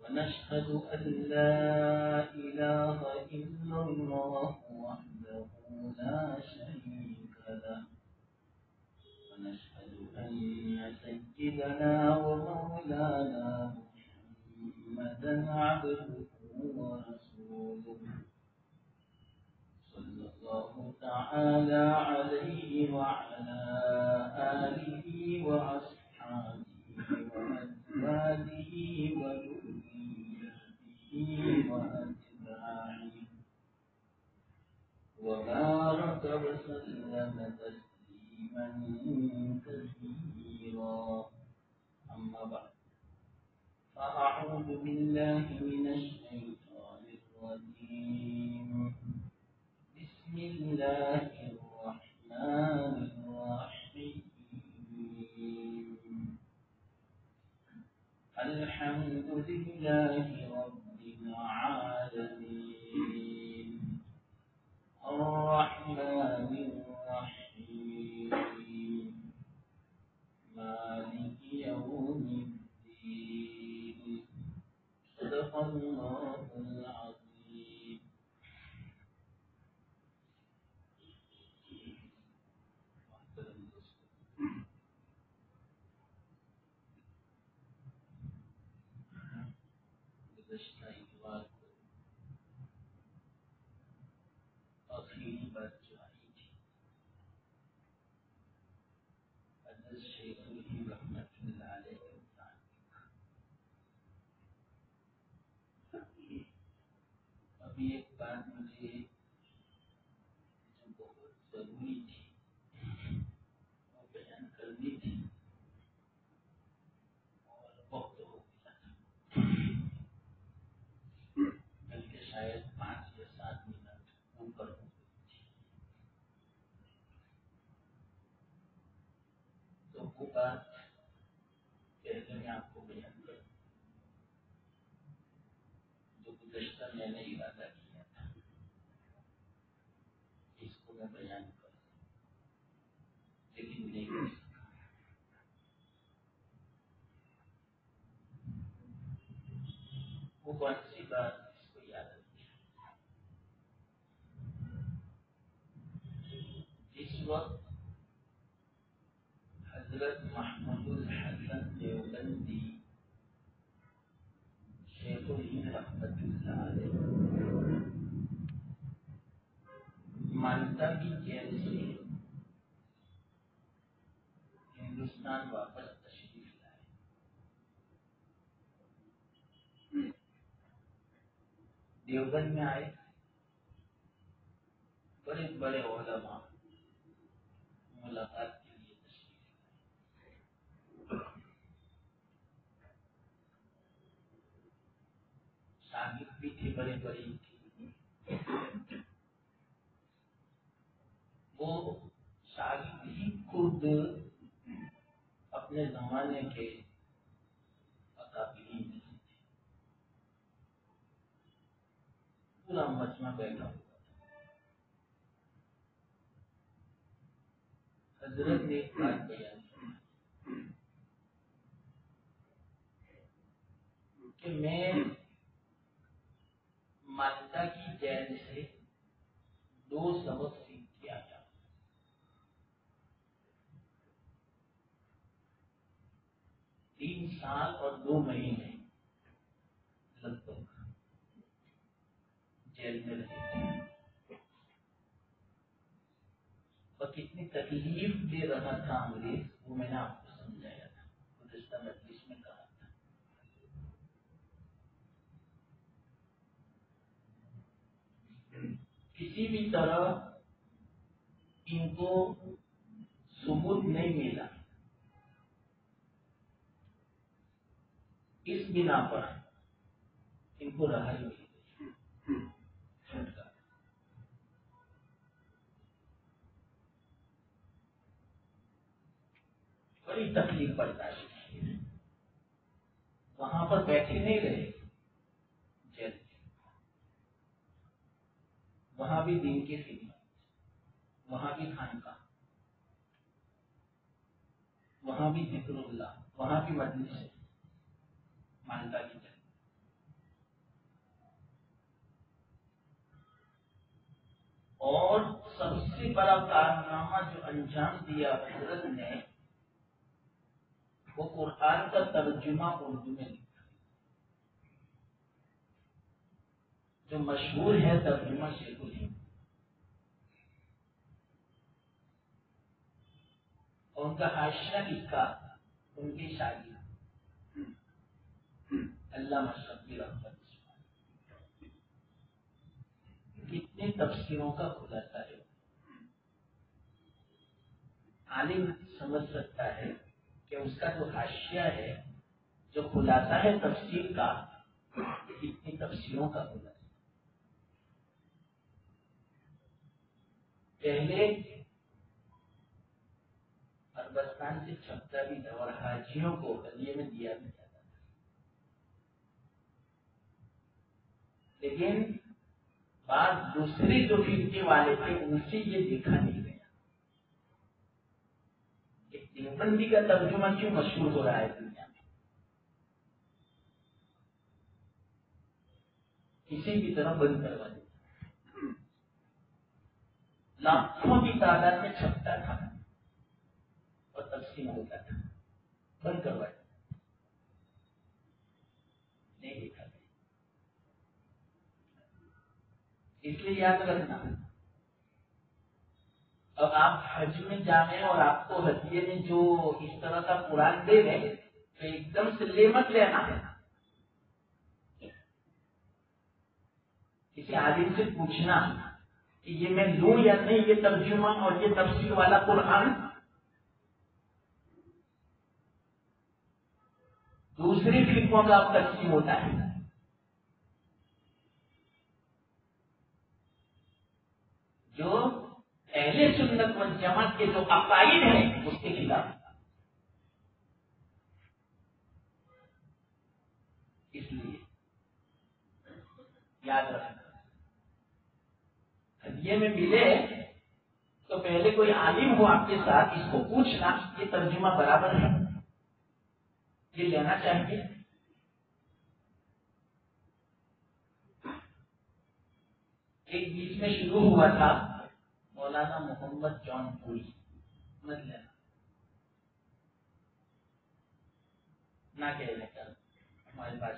ونشهد أن لا إله إلا الله وحده لا شريك له ونشهد أن سيدنا ومولانا محمدا عبده ورسوله صلى الله تعالى عليه وعلى آله وأصحابه وأزواجه وذريته وأتباعه وبارك وسلم تسليما كثيرا. أما بعد، فأعوذ بالله من الشيطان الرجيم. بسم الله الرحمن الرحيم. الحمد لله رب العالمين الرحمن الرحيم مالك يوم الدين. صدق الله العظيم. گزشتہ اتوار کو آخری بات جو آئی تھی، حضرت شیخ الہند رحمۃ اللہ علیہ کے متعلق ابھی ایک بات مجھے جو بہت ضروری تھی وہ بیان کرنی تھی اور وقت ہو گیا تھا، بلکہ شاید 5 یا 7 منٹ اوپر ہو گئی تھی. تو وہ بات پہلے میں آپ کو بیان کروں جو گزشتہ میں نے ارادہ کیا تھا اس کو میں بیان کروں، لیکن نہیں کر سکا. وہ کون سی بات اس کو یاد رکھیں؟ اس وقت حضرت محمود الحسن دیوبندی شیخ الہند رحمۃ اللہ علیہ مالٹا کی جیل سے ہندوستان واپس تشریف لائے. دیوبند میں آئے، بڑے بڑے علماء ملاقات کے لیے تشریف لائے. شاگرد بھی تھے، بڑے بڑے تھے. وہ شاگرد ہی خود اپنے زمانے کے اکابرین میں سے تھے. پورا مجمع بیٹھا ہوا تھا. حضرت نے ایک بات بیان کی کہ میں مالٹا کی جیل سے 2 سبق سیکھ کے آیا. 3 سال اور 2 مہینے لگ بھگ جیل میں رہے تھے. کتنی تکلیف دے رہا تھا انگریز، وہ میں نے آپ کو سمجھایا تھا، گزشتہ مجلس میں کہا تھا. کسی بھی طرح ان کو ثبوت نہیں ملا، اس بنا پر ان کو رہائی ملی. بڑی تکلیف برداشت کی، وہاں پر بیٹھے نہیں رہے جیل، وہاں بھی دین کی خدمت، وہاں بھی خانقاہ، وہاں بھی ذکر اللہ، وہاں بھی مجلس مانتا کی جائے. اور سب سے بڑا کارنامہ جو انجام دیا حضرت نے، وہ قرآن کا ترجمہ اردو میں لکھا، جو مشہور ہے ترجمہ شیخ الہند، اور ان کا حاشیہ لکھا ان کے شاگرد علامہ شبلی رحمت. کتنے تفسیروں کا خلاصہ ہے، عالم سمجھ سکتا ہے کہ اس کا جو حاشیہ ہے، جو خلاصہ ہے تفسیر کا، کتنی تفسیروں کا خلاصہ. پہلے عربستان سے چھپتا بھی تھا اور حاجیوں کو ہدیے میں دیا بھی جاتا تھا، لیکن بعض دوسرے جو فرقے والے تھے ان سے یہ دیکھا نہیں گیا کہ دیوبندی کا ترجمہ کیوں مشہور ہو رہا ہے دنیا میں. کسی بھی طرح بند کروا دیا، لاکھوں کی تعداد میں چھپتا تھا اور تقسیم ہوتا تھا، بند کروا دیا، نہیں دیکھا گیا. اس لیے یاد رکھنا، اب آپ حج میں جانے اور آپ کو ہدیے میں جو اس طرح کا قرآن دے دیں تو ایک دم سے لے مت لینا ہے. کسی عالم سے پوچھنا کہ یہ میں لوں یا نہیں، یہ ترجمہ اور یہ تفسیر والا قرآن. دوسری فرقوں کا اب تقسیم ہوتا ہے، جو اہل سنت والجماعت کے جو عقائد ہیں اس کے خلاف. اس لیے یاد رکھنا، ہدیے میں ملے تو پہلے کوئی عالم ہو آپ کے ساتھ، اس کو پوچھنا یہ ترجمہ برابر ہے، یہ لینا چاہیے. ایک بیچ میں شروع ہوا تھا مولانا محمد جان پوری، مت لینا، نہ کہہ دیں ہمارے پاس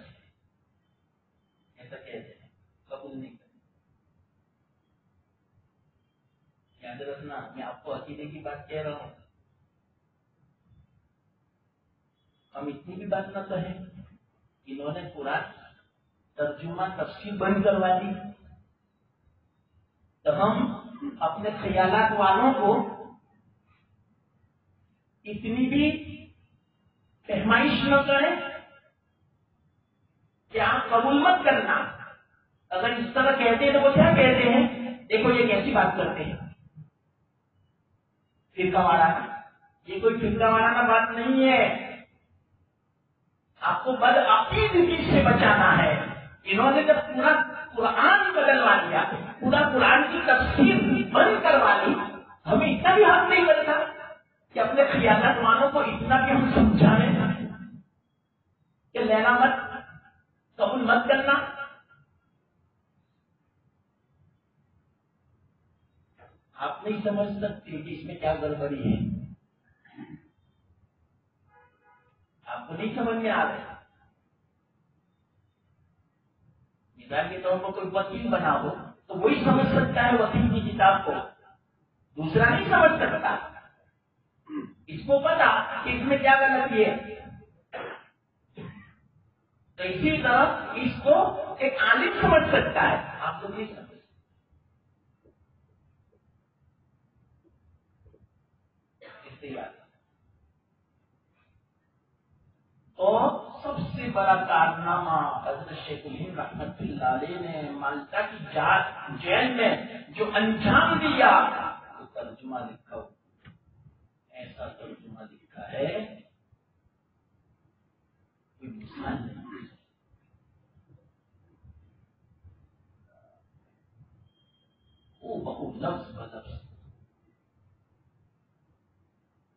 ایسا کہتے ہیں، قبول نہیں کرتے. یاد رکھنا، میں آپ کو عقیدے کی بات کہہ رہا ہوں. ہم اتنی بھی بات نہ کہیں، انہوں نے قرآن ترجمہ تفسیر بند کروا دی تو ہم اپنے خیالات والوں کو اتنی بھی فہمائش نہ کریں کہ آپ قبول مت کرنا. اگر اس طرح کہتے ہیں تو وہ کیا کہتے ہیں، دیکھو یہ کیسی بات کرتے ہیں فرقہ وارانہ. یہ کوئی فرقہ وارانہ بات نہیں ہے، آپ کو بدعقیدگی سے بچانا ہے. انہوں نے جب پورا قرآن بدلوا دیا، پورا قرآن کی تفسیر بند کروا لی، ہمیں اتنا بھی حق نہیں بنتا کہ اپنے خیالات والوں کو اتنا بھی ہم سمجھائیں کہ لینا مت، قبول مت کرنا. آپ نہیں سمجھ سکتے کہ اس میں کیا گڑبڑی ہے، آپ کو نہیں سمجھ میں آ رہا ہے. مثال کے طور پر کوئی وکیل بنا ہو تو وہی سمجھ سکتا ہے وکیل کی کتاب کو دوسرا نہیں سمجھ سکتا، اس کو پتا کہ اس میں کیا غلطی ہے. تو اسی طرح اس کو ایک عالم سمجھ سکتا ہے، آپ لوگ نہیں سمجھ. تو سب سے بڑا کارنامہ حضرت شیخ الہند رحمت اللہ علیہ نے مالٹا کی جیل میں جو انجام دیا، وہ ترجمہ لکھا ہو، ایسا ترجمہ لکھا ہے کوئی مثال نہیں. وہ بہت لفظ بلفظ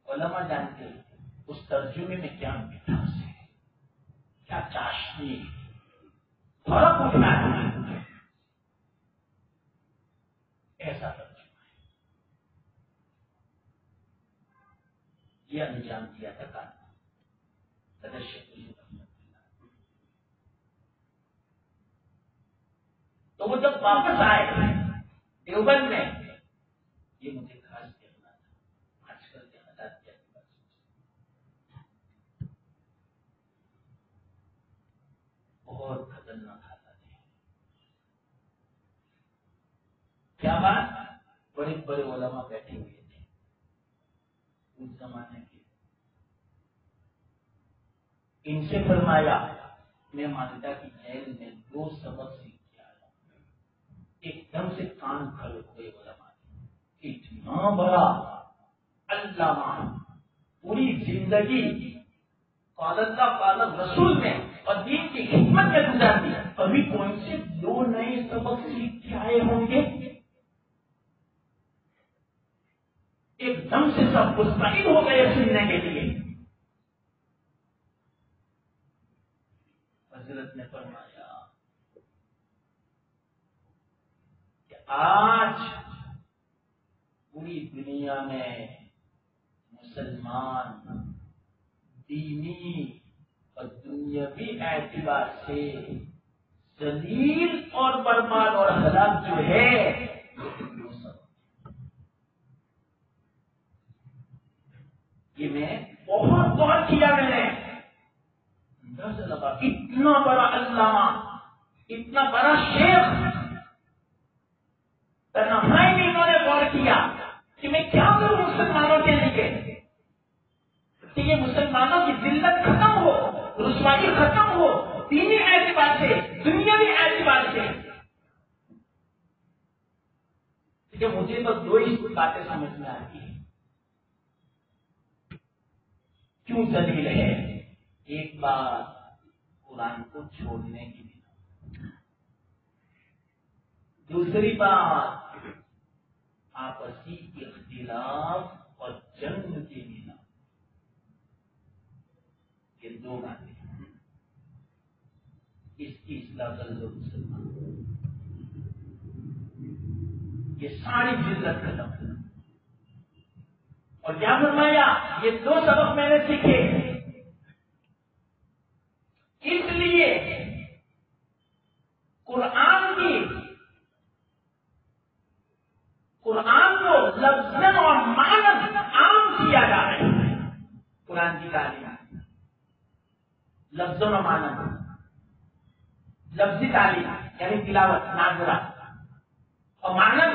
علماء جانتے اس ترجمے میں کیا مٹھاس ہے، کیا چاشنی فرق اٹھنا ہے. ایسا ترجمہ ہے، یہ انجام دیا تھا کارنامہ. تو وہ جب واپس آئے دیوبند میں، یہ مجھے خاص کہنا تھا، آج کل کے حالات کیا بہت خطرناک حالات ہے. کیا بات، بڑے بڑے علماء بیٹھے ہوئے تھے اس زمانے کے. ان سے فرمایا میں مالٹا کی جیل میں 2 سبق سیکھ کے آیا ہوں. ایک دم سے کان کھڑے ہوئے علماء، اتنا بڑا علامہ پوری زندگی قال اللہ قال رسول میں اور دین کی خدمت میں گزار دی، ابھی کون سے 2 نئے سبق سیکھ کے آئے ہوں گے؟ ایک دم سے سب مستعد ہو گئے سننے کے لیے. حضرت نے فرمایا کہ آج پوری دنیا میں مسلمان دینی اور دنیاوی اعتبار سے ذلیل اور برباد اور ہلاک جو ہے، یہ میں بہت غور کیا میں نے، اندازہ لگا اتنا بڑا علامہ، اتنا بڑا شیخ، تنہائی میں انہوں نے غور کیا کہ میں کیا کروں مسلمانوں کے لیے کہ یہ مسلمانوں کی ذلت ختم ہو، رسوائی ختم ہو، دینی اعتبار سے دنیاوی اعتبار سے. کہ مجھے تو 2 ہی باتیں سمجھ میں آتی ہیں کیوں ذلیل ہے. ایک بات قرآن کو چھوڑنے کی بنا، دوسری بات آپسی اختلاف اور جنگ کی بنا. یہ 2 باتیں اس کی اصلاح کر لو مسلمان، یہ ساری ذلت ختم کر. اور کیا فرمایا، یہ 2 سبق میں نے سیکھے، اس لیے قرآن کو لفظاً اور معناً عام کیا جا رہا ہے. قرآن کی تعلیم لفظاً و معناً، لفظی تعلیم یعنی تلاوت ناظرہ، اور معناً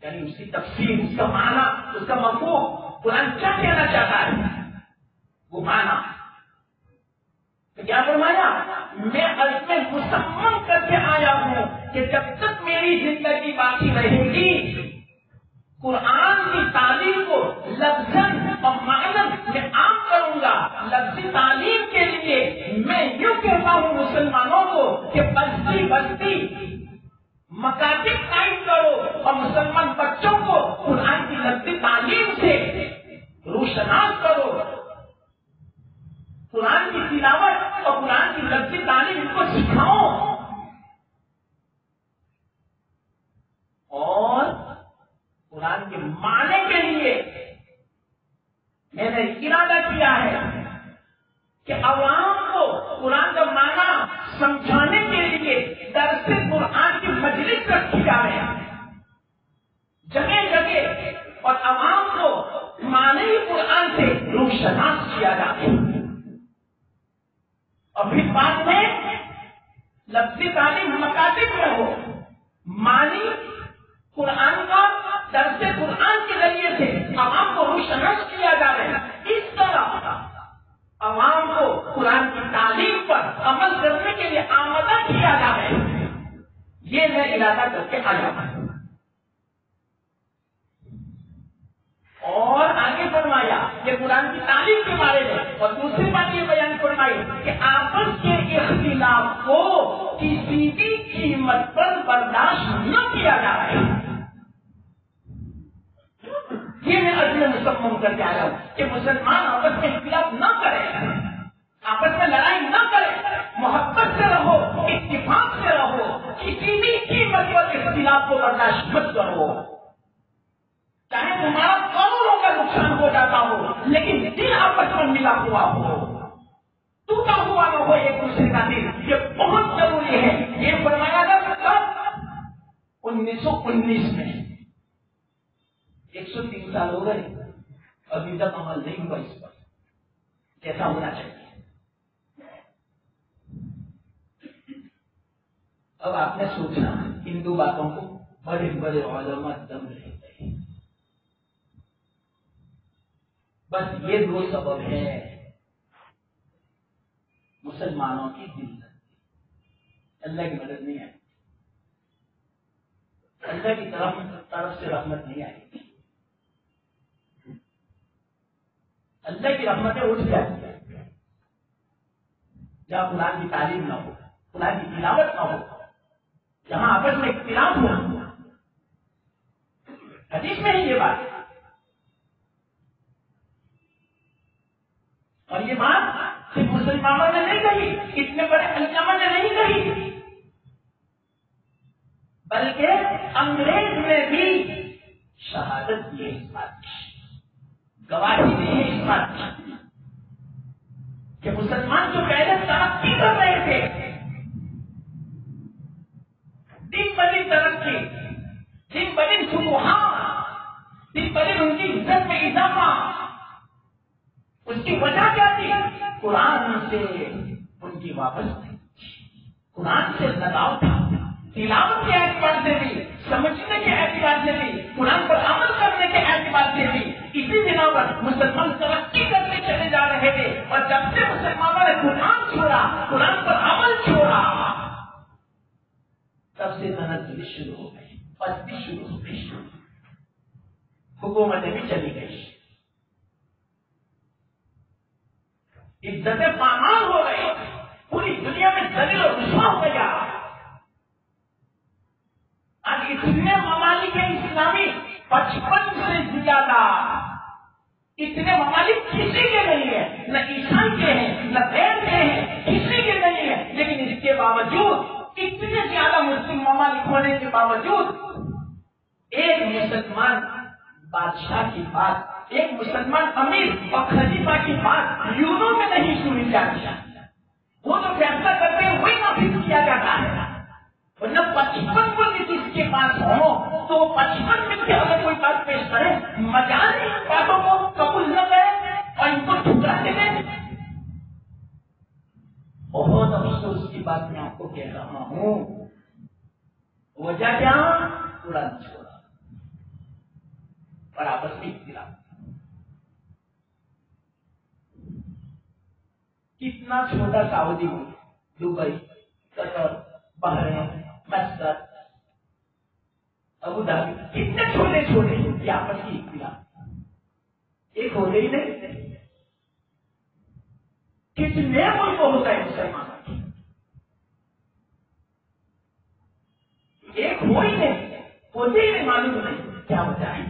یعنی اس کی تفسیر، اس کا معنی، اس کا مفہوم، قرآن کیا کہنا چاہتا ہے وہ معنی. تو کیا فرمایا، میں اس میں مسمم کر کے آیا ہوں کہ جب تک میری زندگی باقی رہے گی قرآن کی تعلیم کو لفظاً اور معناً میں عام کروں گا. لفظی تعلیم کے لیے میں یوں کہتا ہوں مسلمانوں کو کہ بستی بستی مکاتب قائم کرو اور مسلمان بچوں کو قرآن کی لفظی تعلیم سے روشناس کرو. قرآن کی تلاوت اور قرآن کی لفظی تعلیم ان کو سکھاؤ. اور قرآن کے معنی کے لیے میں نے ارادہ کیا ہے کہ عوام کو قرآن کا معنی سمجھانے کے لیے درس قرآن کی مجلس رکھی جا رہی ہے. جگہ جگہ روشناس کیا جائے، اور پھر بعد میں لفظی تعلیم مکاتب میں ہو، معنی قرآن کا درس قرآن کے ذریعے سے عوام کو روشناس کیا جا رہا ہے۔ اس طرح عوام کو قرآن کی تعلیم پر عمل کرنے کے لیے آمادہ کیا جا رہا ہے، یہ میں ارادہ کر کے آیا ہوں۔ اور آگے فرمایا کہ قرآن کی تعلیم کے بارے میں، اور دوسری بات یہ بیان فرمائی کہ آپس کے اختلاف کو کسی بھی قیمت پر برداشت نہ کیا جا رہا ہے۔ یہ میں عزم مصمم کر کے آیا ہوں کہ مسلمان آپس میں اختلاف نہ کرے، آپس میں لڑائی نہ کرے، محبت سے رہو، اتفاق سے رہو، کسی بھی قیمت پر اختلاف کو برداشت مت کرو، چاہے تمہارا کروڑوں کا نقصان ہو جاتا ہو، لیکن دل آپس میں ملا ہوا ہو، ٹوٹا ہوا نہ ہو ایک دوسرے کا دل، یہ بہت ضروری ہے۔ یہ فرمایا جا سکتا 1919 میں 103 سال ہو گئے، ابھی تک عمل نہیں ہوا اس پر، کیسا ہونا چاہیے۔ اب آپ نے سوچا ان دو باتوں کو بڑے بڑے علماء دم رہتے ہیں، بس یہ دو سبب ہے مسلمانوں کی ذلت، اللہ کی مدد نہیں آئی، اللہ کی طرف سے رحمت نہیں آئی، اللہ کی رحمتیں اٹھ جاتی ہیں جہاں قرآن کی تعلیم نہ ہو، قرآن کی تلاوت نہ ہو، جہاں آپس میں اختلاف ہو۔ حدیث میں ہی یہ بات، اور یہ بات صرف مسلمانوں نے نہیں کہی، اتنے بڑے علماء نے نہیں کہی، بلکہ انگریز نے بھی شہادت دی ہے اس بات کی، گواہی دی ہے اس بات کی کہ مسلمان جو پہلے ترقی کر رہے تھے، دن بدن ترقی، دن بدن فتوحات، دن بدن ان کی عزت میں اضافہ، اس کی وجہ کیا تھی؟ قرآن سے ان کی وابستگی، قرآن سے لگاؤ تھا، تلاوت کے اعتبار سے بھی، سمجھنے کے اعتبار سے بھی، قرآن پر عمل کرنے کے اعتبار سے بھی۔ اسی بنا پر مسلمان ترقی کرتے چلے جا رہے تھے، اور جب سے مسلمانوں نے قرآن چھوڑا، قرآن پر عمل چھوڑا، تب سے تنزل شروع ہو گئی، پستی شروع ہو گئی، حکومتیں بھی چلی گئی، عزتیں پامال ہو گئی، پوری دنیا میں ذلیل اور رسوا ہو گیا۔ آج اتنے ممالک اسلامی 55 سے زیادہ، اتنے ممالک کسی کے نہیں ہیں، نہ عیسائی کے ہیں نہ غیر کے ہیں، کسی کے نہیں ہیں، لیکن اس کے باوجود اتنے زیادہ مسلم ممالک ہونے کے باوجود ایک مسلمان بادشاہ کی بات، ایک مسلمان امیر اور خلیفہ کی بات یونوں میں نہیں سنی جاتی، وہ تو فیصلہ کرتے ہوئے وہی نافذ کیا جاتا ہے۔ اور جب 55 کو جس کے پاس ہو تو وہ 55 میں سے اگر کوئی بات پیش کرے، مجال ان باتوں کو قبول نہ کرے اور ان کو ٹھکرا دے دیں۔ بہت افسوس کی بات میں آپ کو کہہ رہا ہوں، وجہ کیا؟ قرآن چھوڑا اور آپس میں اختلاف۔ کتنا چھوٹا سعودی ملک، دبئی، قطر، بحرین، مسقط، ابو دھابی، کتنے چھوٹے چھوٹے یہ آپس کی اختلاف، ایک ہوتے ہی نہیں، کتنے ملک ہوتا ہے مسلمانوں کی، ایک ہو ہی نہیں، ہوتے ہی نہیں، معلوم نہیں کیا وجہ ہے۔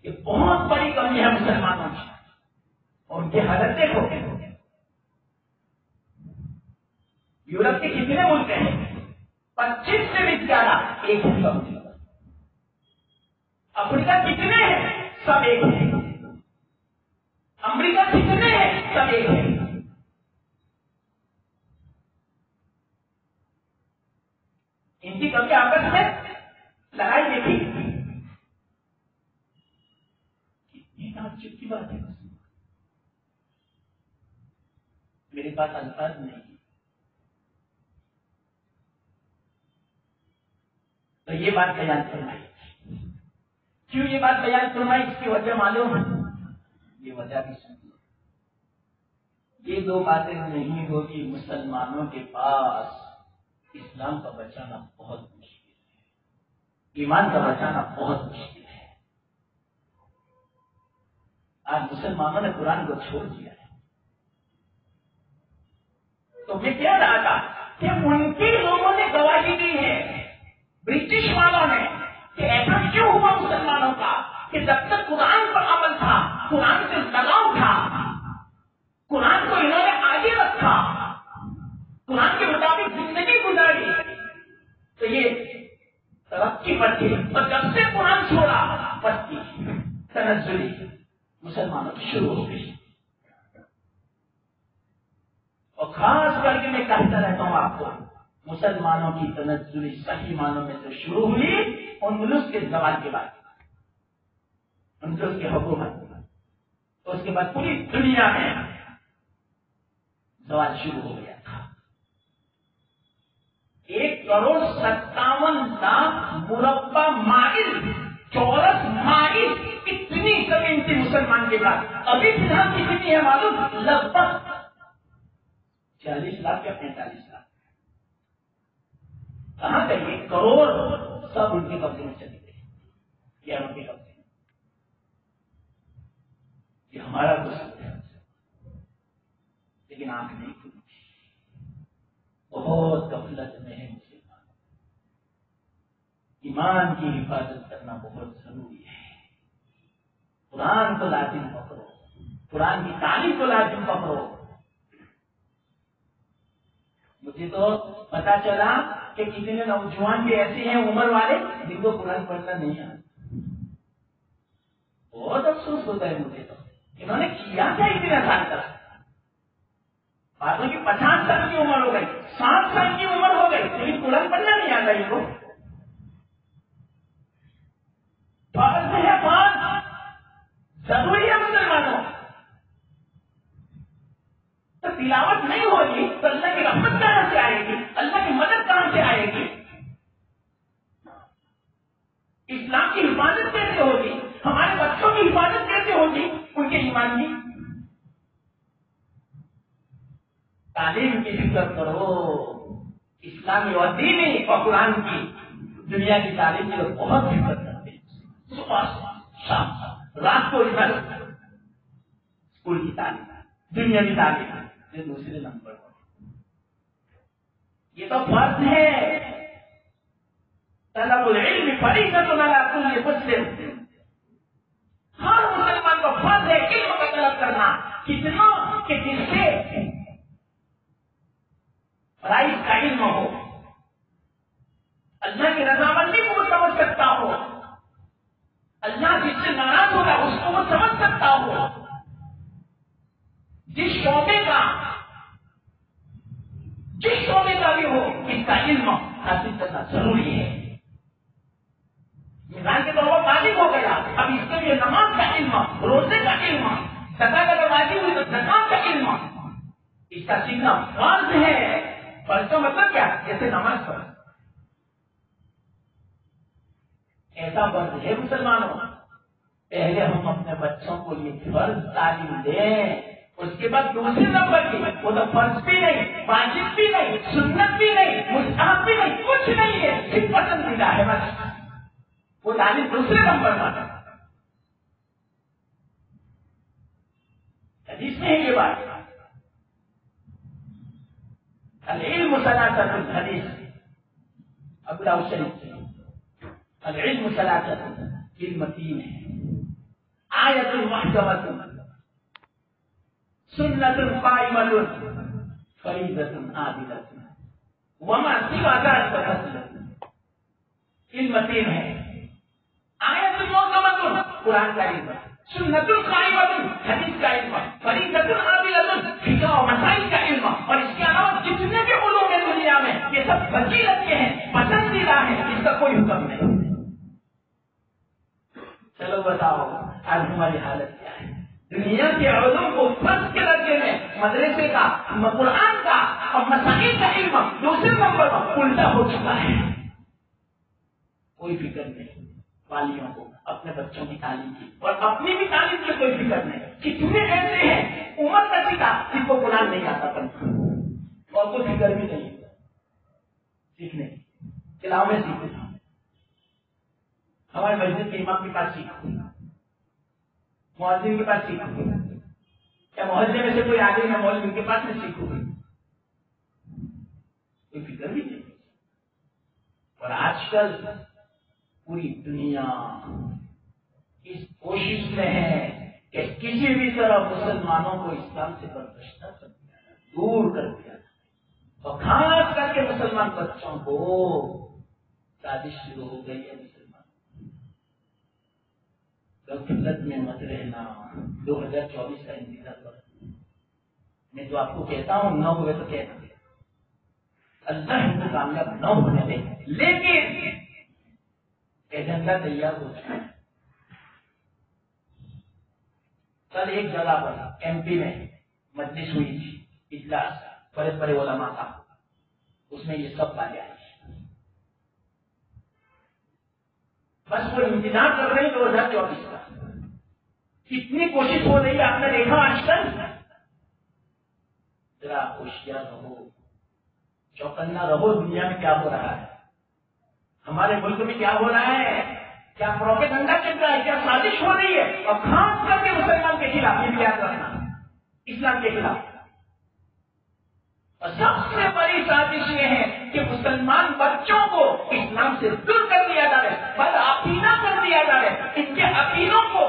یہ بہت بڑی کمی ہے مسلمانوں کی، اور ان کی حالت دیکھو۔ یورپ کے کتنے ملک ہیں؟ 25 سے بھی زیادہ، ایک ہی کم۔ افریقہ کتنے ہیں؟ سب ایک ہیں۔ امریکہ کتنے ہیں؟ سب ایک ہیں۔ ان کی کبھی آپس میں لڑائی دیکھی؟ کتنی تعجب کی بات ہے۔ میرے پاس الفاظ نہیں. تو یہ بات بیان فرمائی. کیوں یہ بات بیان فرمائی؟ اس کی وجہ معلوم ہے. یہ وجہ بھی سنیے. یہ دو باتیں نہیں ہوگی مسلمانوں کے پاس اسلام کا بچانا بہت مشکل ہے, ایمان کا بچانا بہت مشکل ہے. آج مسلمانوں نے قرآن کو چھوڑ دیا ہے. تو میں کہہ رہا تھا کہ ان کے لوگوں نے گواہی دی ہے, برٹش والوں نے, کہ ایسا کیوں ہوا مسلمانوں کا کہ جب تک قرآن پر عمل تھا, قرآن سے لگاؤ تھا, قرآن کو انہوں نے آگے رکھا, قرآن کے مطابق زندگی گزاری, تو یہ ترقی بڑھی. اور جب سے قرآن چھوڑا پستی تنزلی مسلمانوں کی شروع ہو گئی. اور خاص کر کے میں کہتا رہتا ہوں آپ کو, مسلمانوں کی تنزلی صحیح معنوں میں سے شروع ہوئی اندلس کے زوال کے بعد, اندلس کی حکومت. اس کے بعد پوری دنیا میں زوال شروع ہو گیا تھا. 1,57,00,000 مربع مائل, چورس مائل, اتنی زمین تھی مسلمان کے بعد. ابھی فی الحال کتنی ہے معلوم؟ لگ بھگ 40 لاکھ یا 45 لاکھ. کہاں گئے یہ کروڑ؟ سب ان کے قبضے میں چلے گئے. یہ ان کے قبضے میں, یہ ہمارا قصور ہے. لیکن آنکھ نہیں کھلی, بہت غفلت میں ہے مسلمان. ایمان کی حفاظت کرنا بہت ضروری ہے. قرآن کو لازم پکڑو, قرآن کی تعلیم کو لازم پکڑو. مجھے تو پتا چلا کہ کتنے نوجوان بھی ایسے ہیں عمر والے جن کو قرآن پڑھنا نہیں آتا. بہت افسوس ہوتا ہے مجھے. تو انہوں نے کیا تھا اتنے سال تک, بعدوں کی 50 سال کی عمر ہو گئی, 60 سال کی عمر ہو گئی, لیکن قرآن پڑھنا نہیں آتا ان کو. فرض ہے, فرض ضروری ہے مسلمانوں. تو تلاوت نہیں ہوگی تو اللہ کی رحمت کہاں سے آئے گی, اللہ کی مدد کہاں سے آئے گی, اسلام کی حفاظت کیسے ہوگی, ہمارے بچوں کی حفاظت کیسے ہوگی ان کے ایمان کی. تعلیم کی فکر کرو, اسلامی و دینی اور قرآن کی دنیا کی تعلیم کی بہت فکر کرتے ہیں. صبح شام رات کو ادھر اسکول کی تعلیم, دنیا کی تعلیم, یہ دوسرے نمبر پر. یہ تو فرض ہے. طلب العلم فریضۃ علی کل مسلم, ہر مسلمان کو فرض ہے علم کا طلب کرنا. کتنا کہ جس سے فرائض کا علم ہو, اللہ کی رضامندی کو وہ سمجھ سکتا ہو, اللہ جس سے ناراض ہوگا اس کو وہ سمجھ سکتا ہو. جس شعبے کا بھی ہو اس کا علم حاصل کرنا ضروری ہے. مثال کے طور پر واجب ہو گیا, اب اس کے لیے نماز کا علم, روزے کا علم, زکات اگر واجب ہوئی تو زکات کا علم, اس کا سیکھنا فرض ہے. فرض کا مطلب کیا؟ جیسے نماز فرض, ایسا فرض ہے مسلمانوں. پہلے ہم اپنے بچوں کو یہ فرض تعلیم دیں, اس کے بعد دوسرے نمبر کی وہ تو فرض بھی نہیں, واجب بھی نہیں, سنت بھی نہیں, مستحب بھی نہیں, کچھ نہیں ہے, صرف پسندیدہ ہے بس. وہ تعلیم دوسرے نمبر پر. حدیث میں ہے یہ بات. العلم ثلاثۃ, حدیث ابو داؤد شریف سے. العلم ثلاثۃ, علم تین ہے. آیۃ محکمۃ, سنت قائمۃ, فریضۃ عادلۃ, وما سوى ذلك فضل. علم تین ہے. آیت محکمۃ, قرآن کا علم, سنت قائمۃ, حدیث کا علم, فریضۃ عادلۃ, فقہ و مسائل کا علم, اور اس کے علاوہ جتنے بھی علوم ہیں دنیا میں یہ سب فضیلت کے ہیں, پسندیدہ ہیں, اس کا کوئی حکم نہیں. چلو بتاؤ آج ہماری حالت کیا ہے. دنیا کے علوم کو فرض کے درجے میں مدرسے کا، قرآن کا اور مسائل کا علم دوسرے نمبر پر الٹا ہو چکا ہے. کوئی فکر نہیں والیوں کو اپنے بچوں کی تعلیم کی، اور اپنی بھی تعلیم کی کوئی فکر نہیں. کتنے ایسے ہیں عمر کا سکھا جن کو قرآن نہیں آتا پڑھنا اور کوئی فکر بھی نہیں سیکھنے کلاؤ میں سیکھنا. ہمارے مسجد کے امام کے پاس سیکھو، مؤذن کے پاس سیکھو، یا محلے میں سے کوئی آگے ہے مولوی کے پاس میں سیکھو، کوئی فکر بھی نہیں. اور آج کل پوری دنیا اس کوشش میں ہے کہ کسی بھی طرح مسلمانوں کو اسلام سے برگشتہ کر دیا، دور کر دیا، اور خاص کر کے مسلمان بچوں کو سازش شروع ہو گئی ہے. غفلت میں مت رہنا، 2024 کا انتظار کرو. میں تو آپ کو کہتا ہوں نہ ہوئے تو کہنا، اللہ ہم کو کامیاب نہ ہونے دے، لیکن ایجنڈا تیار ہو چکا ہے. کل ایک جگہ پر ایم پی میں مجلس ہوئی تھی، اجلاس بڑے بڑے علماء کا، اس میں یہ سب باتیں آئی. بس وہ انتظار کر رہے ہیں 2024 کا. کتنی کوشش ہو رہی ہے آپ نے دیکھا آج کل. ذرا ہوشیار رہو، چوکنا رہو. دنیا میں کیا ہو رہا ہے، ہمارے ملک میں کیا ہو رہا ہے، کیا پروپیگنڈا چل رہا ہے، کیا سازش ہو رہی ہے، اور خاص کر کے مسلمان کے خلاف. یہ یاد رکھنا، اسلام کے خلاف. اور سب سے بڑی سازش یہ ہے کہ مسلمان بچوں کو اسلام سے دور کر دیا جا رہا ہے، بد عقیدہ کر دیا جا رہا ہے، ان کے عقیدوں کو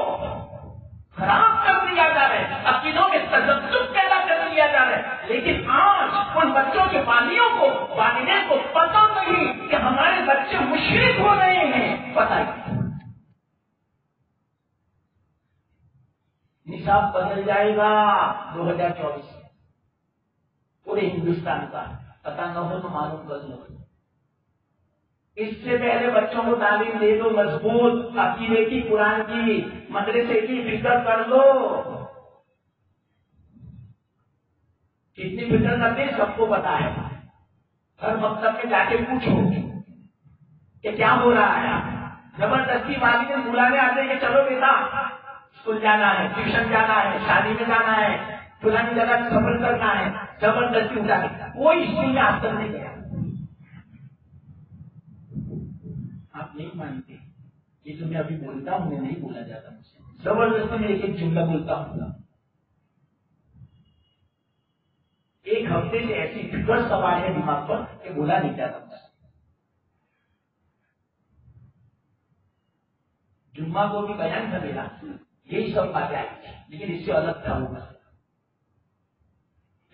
خراب کر دیا جا رہا ہے، عقیدوں میں تذبذب پیدا کر دیا جا رہا ہے. لیکن آج ان بچوں کے والیوں کو، والدین کو پتہ نہیں کہ ہمارے بچے مشرک ہو رہے ہیں. پتہ ہی نصاب بدل جائے گا 2024 میں پورے ہندوستان کا. پتہ نہ ہو تو معلوم کر لو. اس سے پہلے بچوں کو تعلیم دے دو مضبوط عقیدے کی، قرآن کی، مدرسے کی فکر کر لو. کتنی فکر کرتے ہیں سب کو پتا ہے. ہر مکتب میں جا کے پوچھو کہ کیا ہو رہا ہے. زبردستی والدین بلانے آتے ہیں کہ چلو بیٹا اسکول جانا ہے، ٹیوشن جانا ہے، شادی میں جانا ہے، فلانی جگہ سفر کرنا ہے، زبردستی اٹھا کے. کوئی اسکول میں آج تک نہیں گیا. آپ نہیں مانتے، یہ جو میں ابھی بولتا ہوں میں نہیں بولا جاتا مجھ سے. زبردستی میں ایک جملہ بولتا ہوں. ایک ہفتے سے ایسی فکر سوار ہے دماغ پر کہ بولا نہیں جاتا مجھ سے. جمعہ کو بھی بیان تھا میرا، یہی سب باتیں آئی تھی، لیکن اس سے الگ تھا ہوگا.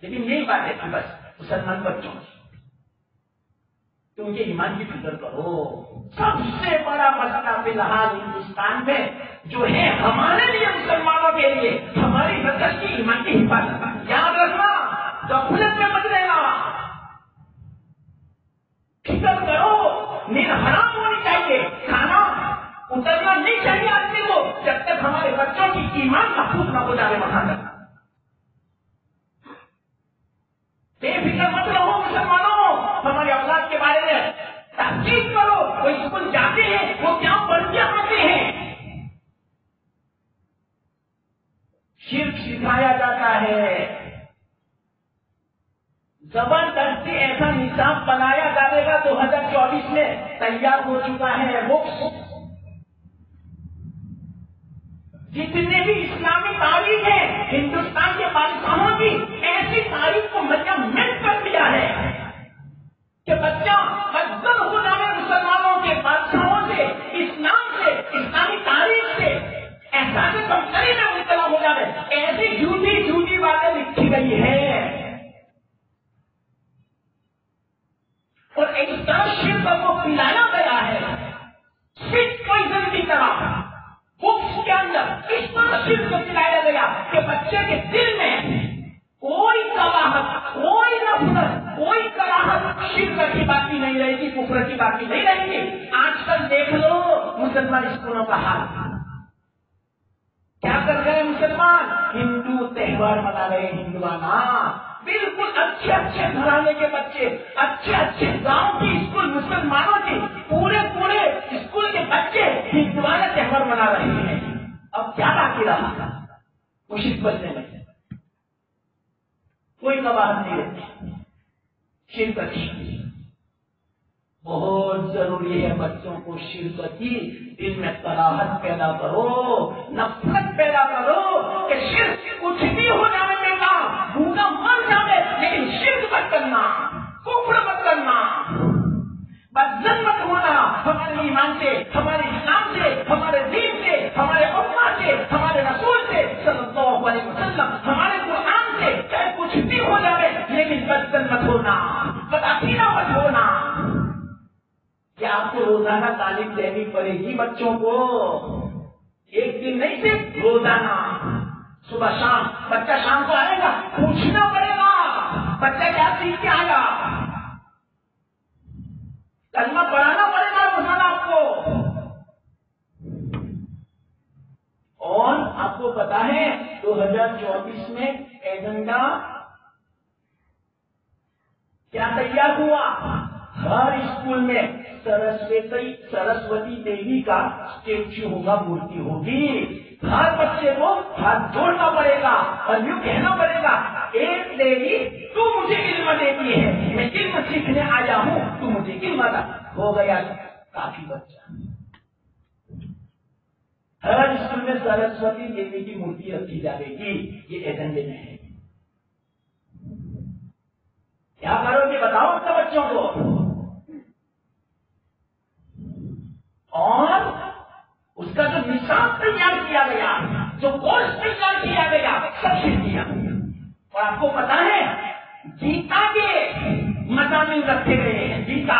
لیکن یہی بات ہے کہ بس مسلمان بچوں تو ان کے ایمان کی فکر کرو. سب سے بڑا مسئلہ فی الحال ہندوستان میں جو ہے ہمارے لیے، مسلمانوں کے لیے، ہماری نسل کی ایمان کی حفاظت. یاد رکھنا، غفلت میں مت رہنا، فکر کرو. نیند حرام ہونی چاہیے، کھانا اترنا نہیں چاہیے آدمی کو جب تک ہمارے بچوں کی ایمان محفوظ نہ ہو جائے. وہاں تک بے فکر مت رہو مسلمانوں. ہماری اولاد کے بارے میں تحقیق کرو. وہ اسکول جاتے ہیں، وہ کیا پڑھ کے آتے ہیں. شرک سکھایا جاتا ہے، زبردستی ایسا نصاب بنایا جائے گا 2024 میں تیار ہو چکا ہے. بکس جتنے بھی اسلامی تاریخ ہے ہندوستان کے بادشاہوں کی، ایسی تاریخ کو مجمع کر دیا ہے کہ بچہ بدل ہو جائے مسلمانوں کے بادشاہوں سے، اسلام سے، اسلامی تاریخ سے احساس کمتری میں مبتلا ہو جائے. ایسی جھوٹی باتیں لکھی گئی ہے اور ایک طرح شرک کو پلایا گیا ہے. صرف پوائزن کی طرح بکس کے اندر اس طرح شرک کو پلایا گیا کہ بچے کے دل میں کوئی کراہت، کوئی نفرت، کوئی کراہت شرک کی باقی نہیں رہے گی، کفر کی باقی نہیں رہے گی. آج کل دیکھ لو مسلمان اسکولوں کا حال. کیا کر رہے ہیں مسلمان؟ ہندو تہوار منا رہے ہیں ہندوانہ. بالکل اچھے اچھے گھرانے کے بچے، اچھے اچھے گاؤں کی اسکول، مسلمانوں کی پورے اسکول کے بچے ہندوانہ تہوار منا رہے ہیں. اب کیا باقی رہا مشرک بننے میں؟ کوئی قواعد نہیں رہتی. شرکت بہت ضروری ہے. بچوں کو شرکت کی دل میں کراہت پیدا کرو، نفرت پیدا کرو کہ شرک کچھ بھی ہو جانے دینا، بھوکا مر جانے لیکن شرک مت کرنا، کفر مت کرنا، بدزن مت ہونا ہمارے ایمان سے، ہمارے اسلام سے، ہمارے دین سے، ہمارے امہ سے، ہمارے رسول سے صلی اللہ علیہ وسلم، ہمارے قرآن سے. چاہے کچھ بھی ہو جائے لیکن بدزن مت ہونا، بدعقیدہ مت ہونا. کیا آپ کو روزانہ تعلیم دینی پڑے گی بچوں کو؟ ایک دن نہیں، صرف روزانہ صبح شام. بچہ شام کو آئے گا، پوچھنا پڑے گا بچہ کیا سیکھ کے آئے گا، کلمہ پڑھانا پڑے گا روزانہ آپ کو. اور آپ کو پتا ہے 2024 میں ایجنڈا کیا تیار ہوا؟ ہر اسکول میں سرسوتی دیوی کا اسٹیچو ہوگا، مورتی ہوگی. ہر بچے کو ہاتھ جوڑنا پڑے گا اور یوں کہنا پڑے گا، ایک دیوی تو مجھے علم دیتی ہے، میں علم سیکھنے آیا ہوں، تو مجھے علم دا. ہو گیا کافی بچہ. ہر اسکول میں سرسوتی دیوی کی مورتی رکھی جائے گی. یہ ایجنڈے میں ہے. کیا کرو گے بتاؤ اپنے بچوں کو؟ اور اس کا جو نصاب تیار کیا گیا، جو کورس تیار کیا گیا، سب سیکھ دیا. اور آپ کو پتا ہے گیتا کے مضامین رکھے گئے ہیں. گیتا،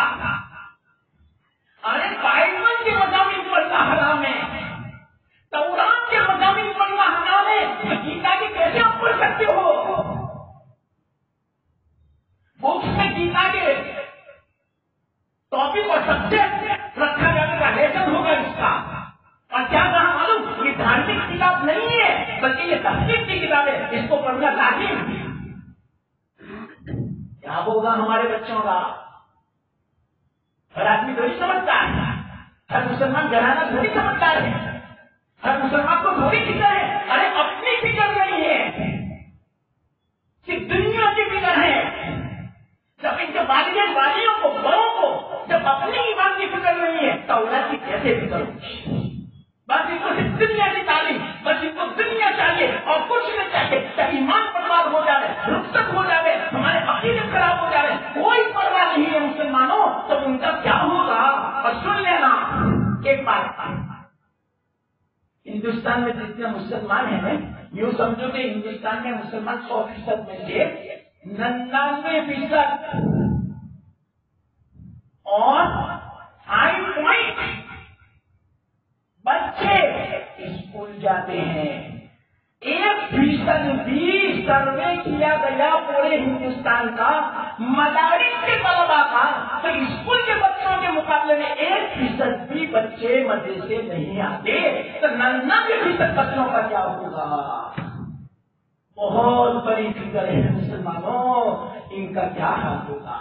ارے بائبل کے مضامین پڑھنا حرام ہے، تورات کے مضامین پڑھنا حرام ہے. گیتا کے کیسے آپ پڑھ سکتے ہو؟ بکس میں گیتا کے ٹاپک اور سبجیکٹ رکھا جائے گا، لیسن ہوگا اس کا. اور کیا کہا معلوم؟ یہ دھارمک کتاب نہیں ہے بلکہ یہ تفسیر کی کتاب ہے، اس کو پڑھنا لازم. کیا ہوگا ہمارے بچوں کا؟ ہر آدمی تھوڑی سمجھتا ہے، ہر مسلمان گھرانہ تھوڑی سمجھتا ہے، ہر مسلمان کو تھوڑی فکر ہے. ارے اپنی فکر نہیں ہے، صرف دنیا کی فکر ہے. جب ان کے والدین والیوں کو، بڑوں کو جب اپنی ایمان کی فکر نہیں ہے تو اولاد کی کیسے فکر ہوگی؟ بس ان کو صرف دنیا کی تعلیم، بس ان کو دنیا چاہیے اور کچھ نہیں چاہیے. چاہے ایمان برباد ہو جائے، رخصت ہو جائے، ہمارے عقیدے خراب ہو جائے، کوئی پرواہ نہیں ہے مسلمانوں. تو ان کا کیا ہوگا؟ اور سن لینا ایک بات، ہندوستان میں جتنے مسلمان ہیں، یوں سمجھو کہ ہندوستان میں مسلمان 100% میں سے 99% اور 5 بچے اسکول جاتے ہیں. 1% بھی سروے کیا گیا پورے ہندوستان کا مدارس کے طلبا کا، تو اسکول کے بچوں کے مقابلے میں 1% بھی بچے مدرسے نہیں آتے. تو 99% بچوں کا کیا ہوگا؟ بہت بڑی فکر ہے مسلمانوں، ان کا کیا حال ہوگا؟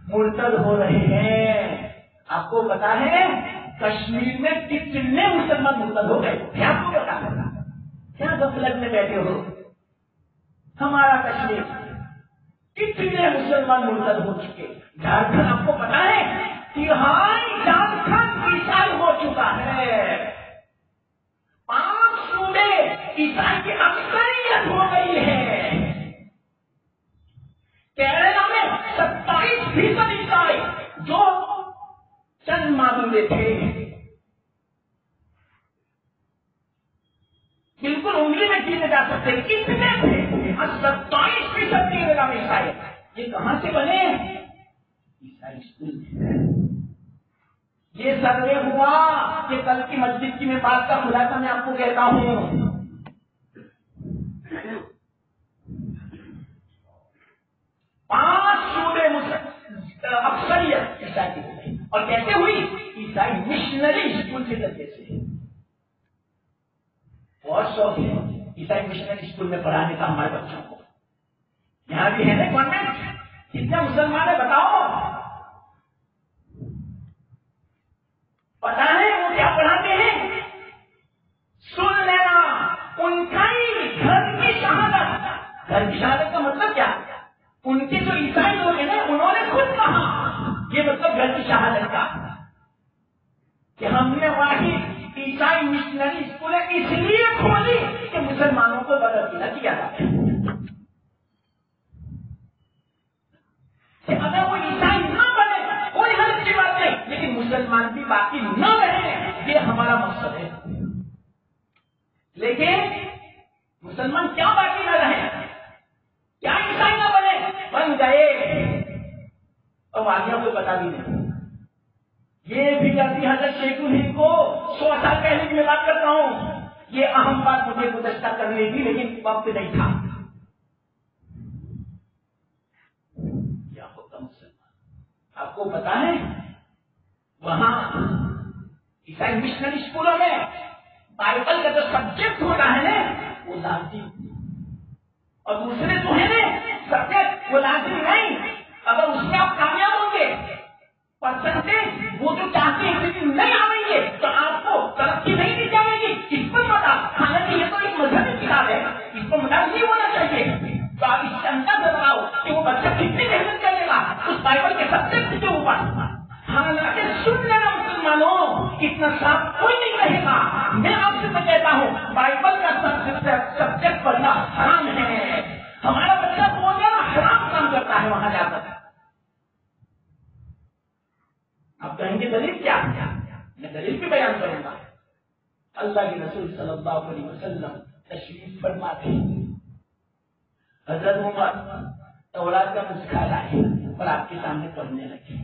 مرتد ہو رہے ہیں. آپ کو پتا ہے کشمیر میں کتنے مسلمان مرتد ہو گئے؟ آپ کو پتا ہے؟ کیا غفلت میں بیٹھے ہو؟ ہمارا کشمیر کتنے مسلمان مرتد ہو چکے. جھارکھنڈ آپ کو پتا ہے 3 جھارکھنڈ عیسائی ہو چکا ہے. 5 صوبے عیسائی کی اکثریت ہو گئی ہے. کیرلا میں 27% عیسائی جو چند معدودے تھے، بالکل انگلی میں گنے جا سکتے کتنے تھے. 27% کیرلا میں عیسائی. یہ کہاں سے بنے؟ عیسائی اسکول سے. یہ سروے ہوا کہ کل کی مسجد کی میں بات کا خلاصہ میں آپ کو کہتا ہوں. 5 صوبے اکثریت عیسائی کی ہوئی. اور کیسے ہوئی؟ عیسائی مشنری اسکول کے ذریعے سے. بہت شوق ہے عیسائی مشنری اسکول میں پڑھانے کا ہمارے بچوں کو. یہاں بھی ہے نا کانوینٹ. کتنے مسلمان ہیں بتاؤ؟ پتا ہے وہ کیا پڑھاتے ہیں؟ سن لینا، ان کا ہی گھر کی شہادت. گھر کی شہادت کا مطلب کیا؟ ان کے جو عیسائی لوگ ہیں نا انہوں نے خود کہا یہ مطلب گھر کی شہادت کا کہ ہم نے واحد عیسائی مشنری اسکول اس لیے کھولی کہ مسلمانوں کو بدعقیدہ کیا جاتا ہے. اگر وہ عیسائی نہ بنے کوئی حل کی بات نہیں، لیکن مسلمان بھی باقی نہ رہے یہ ہمارا مقصد ہے. لیکن مسلمان کیا باقی نہ رہے؟ کیا عیسائی نہ بنے؟ بن گئے. اور واقعہ کو بتا بھی نہیں. یہ بھی جاتی حضرت شیخ الہند کو 100 سال پہلے کی میں بات کرتا ہوں. یہ اہم بات مجھے گزشتہ کرنے کی لیکن وقت نہیں تھا. کیا ہوتا مسلمان آپ کو پتا ہے؟ وہاں عیسائی مشنری اسکولوں میں بائبل کا جو سبجیکٹ ہوتا ہے نا وہ لازمی اور دوسرے جو ہے نا سبجیکٹ وہ لازمی نہیں. اگر اس میں آپ کامیاب ہوں گے پرسنٹیج وہ جو چاہتے ہیں لیکن نہیں آئیں گے تو آپ کو ترقی نہیں دی جائے گی. اس پر مدد، حالانکہ یہ تو ایک مذہبی کتاب ہے، اس پر مدد نہیں ہونا چاہیے. تو آپ اس سے اندازہ لگاؤ کہ وہ بچہ کتنی محنت کرے گا اس بائبل کے سبجیکٹ کے اوپر. حالانکہ سن لینا مسلمانوں اتنا صاف کوئی نہیں رہے گا. میں آپ سے میں کہتا ہوں بائبل کا سبجیکٹ پڑھنا حرام ہے. ہمارا بچہ بہت زیادہ حرام کام کرتا ہے وہاں جا کر. آپ کہیں گے دلیل کیا؟ میں دلیل بھی بیان کروں گا. اللہ کے رسول صلی اللہ علیہ وسلم تشریف فرماتے ہیں. حضرت عمر تورات کا نسخہ لائے اور آپ کے سامنے پڑھنے لگے.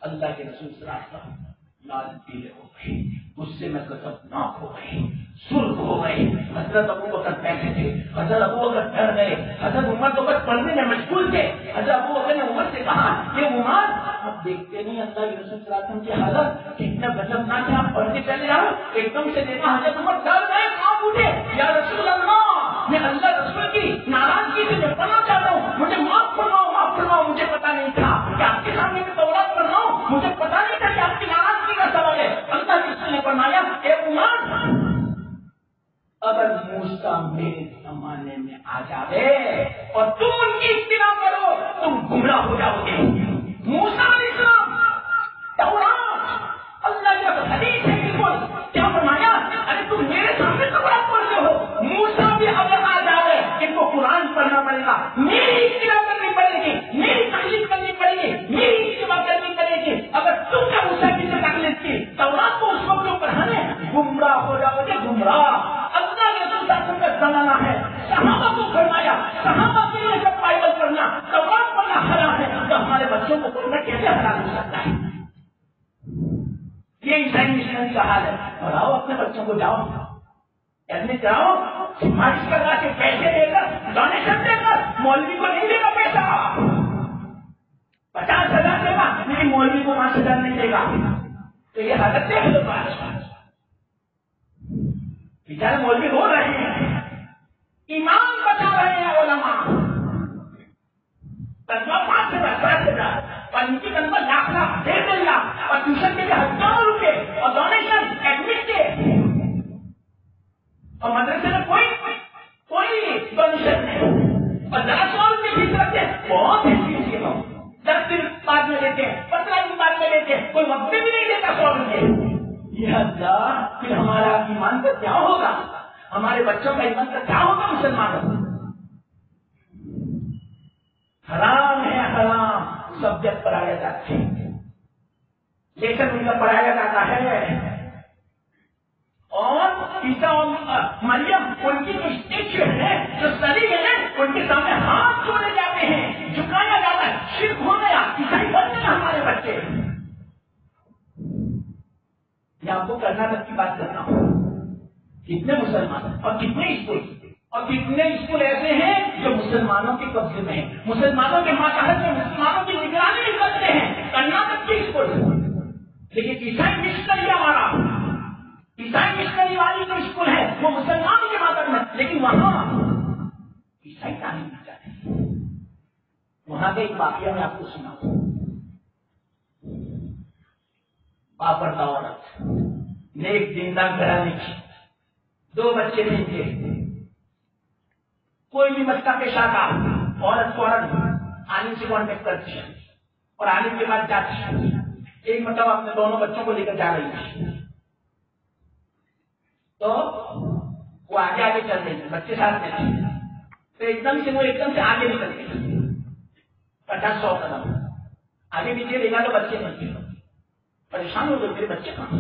اللہ کے رسول صلی اللہ علیہ وسلم لال پیلے ہو گئے، غصے میں غضبناک ہو گئے، سرخ ہو گئے. حضرت ابو بکر بیٹھے تھے. حضرت ابو بکر ڈر گئے. حضرت عمر تو بس پڑھنے میں مشغول تھے. حضرت ابو بکر نے عمر سے کہا کہ عمر آپ دیکھتے نہیں اللہ کے رسول صلی اللہ علیہ وسلم کی حالت کتنا غضبناک ہے، آپ پڑھ کے چلے جاؤ. ایک دم سے دیکھا حضرت عمر ڈر گئے، کہاں اٹھے یا رسول اللہ میں اللہ رسول کی ناراضگی سے نپٹنا چاہتا ہوں، مجھے معاف فرماؤ، معاف فرماؤ. مجھے پتا نہیں تھا کہ آپ کے سامنے میں تورات پڑھ رہا ہوں، مجھے پتا نہیں تھا کہ آپ کی ناراضگی کا سوال ہے. اللہ کے رسول نے فرمایا اے عمر اگر موسیٰ میرے زمانے میں آ جائے اور تم ان کی اتباع کرو تم گمراہ ہو جاؤ گے. موسیٰ علیہ السلام تورات اللہ کی حدیث ہے بالکل. کیا فرمایا؟ ارے تم میرے سامنے تورات پڑھتے ہو، موسیٰ بھی اگر آ جائے ان کو قرآن پڑھنا پڑے گا، میری اتباع کرنی پڑے گی، میری تقلید کرنی پڑے گی، میری اتباع کرنی پڑے گی. اگر تم نے موسیٰ کی سے تقلید کی تورات کو اس وقت جو پڑھانے گمراہ ہو جاؤ گے. گمراہ اللہ کے رسول کا زمانہ ہے. صحابہ کو فرمایا صحابہ کے لیے جب بائبل پڑھنا تورات پڑھنا حرام ہے تو ہمارے بچوں کو پڑھنا کیسے حرام ہو سکتا ہے؟ یہ عیسائی مشنری کا حال ہے. پڑھاؤ اپنے بچوں کو، جاؤ ایڈمٹ کراؤ، سفارش کروا کے پیسے دے کر ڈونیشن دے کر. مولوی کو نہیں دے گا پیسہ، 50,000 دے گا لیکن مولوی کو 5,000 نہیں دے گا. تو یہ حالت دیکھ لو. بیچارے مولوی ہو رہے ہیں، ایمان بچا رہے ہیں علماء. تنخواہ 5,000 7,000 اور ان کی تنخواہ لاکھ 1.5 لاکھ اور ٹیوشن کے لیے ہزاروں روپے اور ڈونیشن ایڈمٹ کے اور مدرسے میں کوئی ڈونیشن نہیں اور 10,000 روپے فیس رکھتے ہیں. بہت ہی فیس کے لوگ 10 دن بعد میں لیتے ہیں، 15 دن بعد میں لیتے ہیں، کوئی وقت بھی نہیں دیتا 100 روپے. یہ اللہ پھر ہمارا ایمان کا کیا ہوگا؟ ہمارے بچوں کا ایمان کا کیا ہوگا؟ مسلمانوں حرام ہے، حرام سبجیکٹ پڑھایا جاتا ہے، لیکن ان کا پڑھایا جاتا ہے. اور عیسیٰ اور مریم ان کی جو اسٹیچو ہے جو سلی ہے ان کے سامنے ہاتھ جوڑے جاتے ہیں، جھکایا جاتا ہے. شرک ہو گیا، عیسائی بن گئے ہمارے بچے. آپ کو کرناٹک کی بات کرنا ہوں، کتنے مسلمان اور کتنے اسکول اور کتنے اسکول ایسے ہیں جو مسلمانوں کے قبضے میں ہیں، مسلمانوں کے ماتحت میں مسلمانوں کی نگرانی نہیں کرتے ہیں. کرناٹک کے اسکول لیکن عیسائی مشنری ہمارا عیسائی مشنری والی جو اسکول ہے وہ مسلمان وہاں عیسائی تعلیم دی جاتی ہے. وہاں کا ایک واقعہ میں آپ کو سناؤں. باپردہ عورت نیک دیندار گھرانے کی, 2 بچے نہیں تھے. کوئی بھی بچہ پیش آتا عورت فوراً عالم سے کانٹیکٹ کرتی ہے اور عالم کے بعد جاتی ہے. ایک مرتبہ اپنے دونوں بچوں کو لے کر جا رہی تھی تو وہ آگے آگے چل رہی تھی, بچے ساتھ میں تھے. تو ایک دم سے آگے نکل گئی 50-100 قدم. آگے پیچھے دیکھا تو بچے نہیں تھے. پریشان ہو گئے, میرے بچے کہاں.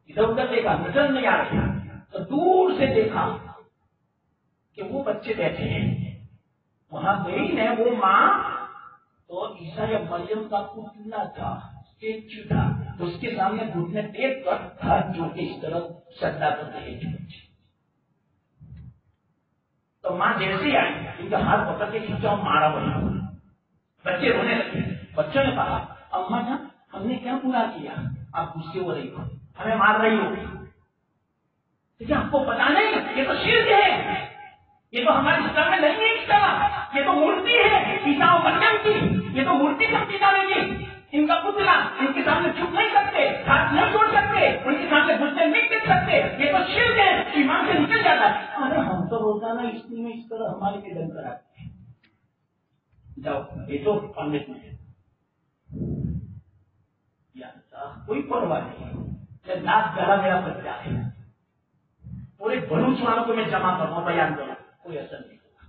ادھر ادھر دیکھا, نظر نہیں آ رہے. تو دور سے دیکھا کہ وہ بچے بیٹھے ہیں. وہاں گئی ہے وہ ماں, تو عیسیٰ یا مریم کا پتلا تھا, اسٹیچو تھا. اس کے سامنے گھٹنے ٹیک کر ہاتھ جوڑ کے اس طرح سجدہ کر رہے تھے. تو ماں جیسے ہی آئی ان کا ہاتھ پکڑ کے کھینچا, مارا بنا. بچے رونے لگے. بچوں نے کہا اماں جان ہم نے کیا برا کیا, آپ غصے ہو رہی ہو, ہمیں مار رہی ہو. لیکن آپ کو پتا نہیں یہ تو شرک ہے, یہ تو ہمارے اسلام میں نہیں ہے. اس طرح یہ تو مورتی ہے عیسیٰ و مریم کی, یہ تو مورتی سمجھی جانے کی. ان کا پتلا, ان کے سامنے چھپ نہیں سکتے, ہاتھ نہیں چھوڑ سکتے, ان کے سامنے گھٹنے نہیں ٹک سکتے. یہ تو شرک ہے, ایمان سے نکل جاتا ہے. ارے ہم تو روزانہ اسکول میں اس طرح ہمارے کے دن کراتے ہیں. جاؤ یہ تو پنڈت میں کوئی پرواہ نہیں, ناک گلا میرا بچہ ہے, پورے بلوچ والوں کو میں جمع کروں بیان کروں, کوئی اثر نہیں ہوگا.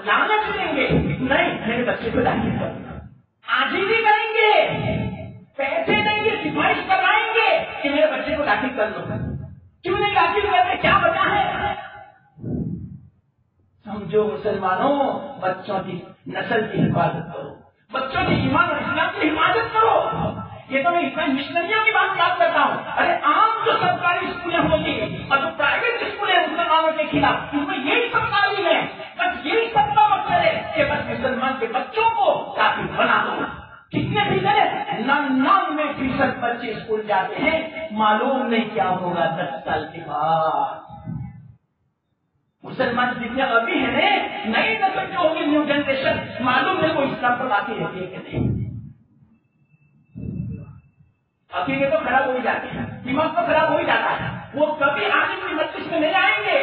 لالچ دیں گے نہیں, میرے بچے کو داخل کرنا. آجی بھی کریں گے, پیسے دیں گے, سفارش کروائیں گے کہ میرے بچے کو داخل کر لو. کیوں نہیں داخل کرتے, کیا وجہ ہے؟ سمجھو مسلمانوں, بچوں کی نسل کی حفاظت کرو, بچوں کی ایمان اور اسلام کی حفاظت کرو. یہ تو میں اسلامی مشنریوں کی بات کرتا ہوں. ارے عام جو سرکاری اسکولیں ہوتی ہیں اور جو پرائیویٹ اسکولیں مسلمانوں کے خلاف, ان میں یہی سب تعلیم ہے. بس یہی سب کا مقصد ہے کہ بس مسلمان کے بچوں کو کافی بنا دو. کتنے فیصد؟ 99% بچے اسکول جاتے ہیں, معلوم نہیں کیا ہوگا 10 سال کے بعد. مسلمان جتنے ابھی ہیں نئی نسل جو ہوگی, نیو جنریشن, معلوم نہیں وہ اسلام پر آتی رہتی ہے کہ نہیں. عقیدے تو خراب ہو ہی جاتے ہیں, دماغ تو خراب ہو ہی جاتا ہے. وہ کبھی عالم کی مجلس میں نہیں آئیں گے,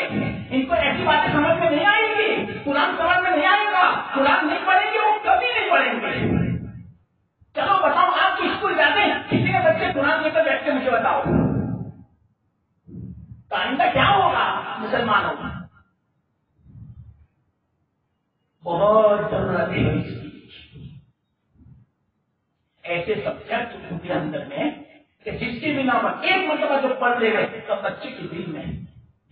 ان کو ایسی باتیں سمجھ میں نہیں آئیں گی, قرآن سمجھ میں نہیں آئے گا, قرآن نہیں پڑھیں گے, وہ کبھی نہیں پڑھیں گے. چلو بتاؤ, آپ کی اسکول جاتے ہیں, کسی کے بچے قرآن لے کر بیٹھ کے مجھے بتاؤ, آئندہ کیا ہوگا مسلمانوں کا؟ بہت ضرورت ہے اس کی. ایسے سبجیکٹ ان کے اندر میں کہ جس کی بنا پر ایک مرتبہ جو پڑھ لے گئے تو بچے کے دل میں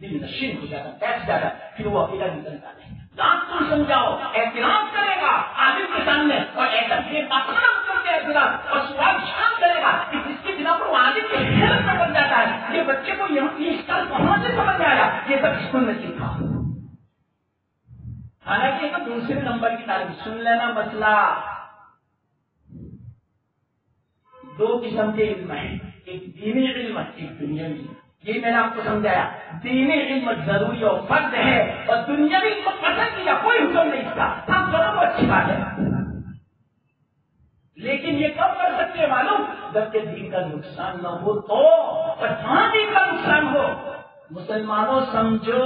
دل نشین ہو جاتا, بیٹھ جاتا, پھر وہ عقیدہ نکلتا نہیں. رات کو سمجھاؤ, احترام کرے گا عالم کے سامنے, اور ایسا احترام اور سوال شام کرے گا کہ جس کی بنا پر وہ عالم کے خیرت میں بن جاتا ہے. یہ بچے کو یہ کہاں سے سمجھ میں آیا, یہ سب اسکول میں سیکھا. حالانکہ تو دوسرے نمبر کی تعلیم. سن لینا مسئلہ, 2 قسم کے علم ہیں, ایک دینی علم, ایک دنیاوی. یہ میں نے آپ کو سمجھایا. دینی علم ضروری اور فرض ہے, اور دنیاوی علم پسند کیا, کوئی حکم نہیں اس کا. ہم دونوں کو اچھی بات ہے, لیکن یہ کب کر سکتے ہیں معلوم, جبکہ دین کا نقصان نہ ہو تو, اور جہاں دین کا نقصان ہو. مسلمانوں سمجھو,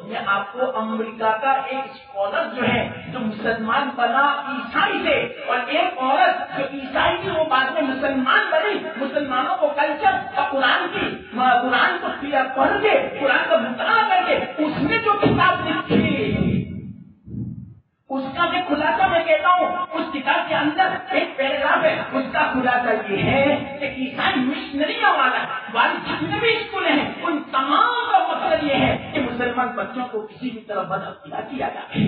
میں آپ کو امریکہ کا ایک اسکالر جو ہے جو مسلمان بنا عیسائی سے, اور ایک عورت جو عیسائی تھی وہ بعد میں مسلمان بنی, مسلمانوں کو کلچر اور قرآن کو پڑھ کے, قرآن کا مطالعہ کر کے اس نے جو کتاب لکھی, اس کا جو خلاصہ میں کہتا ہوں, اس کتاب کے اندر ایک پیراگراف ہے, اس کا خلاصہ یہ ہے کہ عیسائی مشنریوں والی جتنے بھی اسکول ہیں ان تمام کا مقصد یہ ہے کہ مسلمان بچوں کو کسی بھی طرح بدعقیدہ کیا جائے.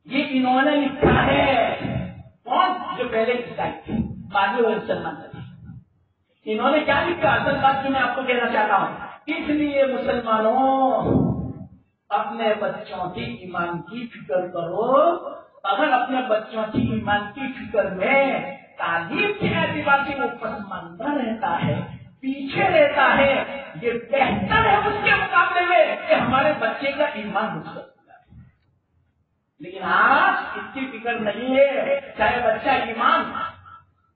یہ انہوں نے لکھا ہے. کون؟ جو پہلے عیسائی تھے, بعد میں وہ مسلمان تھے. انہوں نے کیا لکھا؟ اصل بات جو میں آپ کو کہنا چاہتا ہوں, اس لیے مسلمانوں اپنے بچوں کی ایمان کی فکر کرو. اگر اپنے بچوں کی ایمان کی فکر میں تعلیم کے اعتبار سے وہ پسماندہ رہتا ہے, پیچھے رہتا ہے، یہ بہتر ہے اس کے مقابلے میں کہ ہمارے بچے کا ایمان رخصت ہو جائے. لیکن آج اس کی فکر نہیں ہے، چاہے بچہ ایمان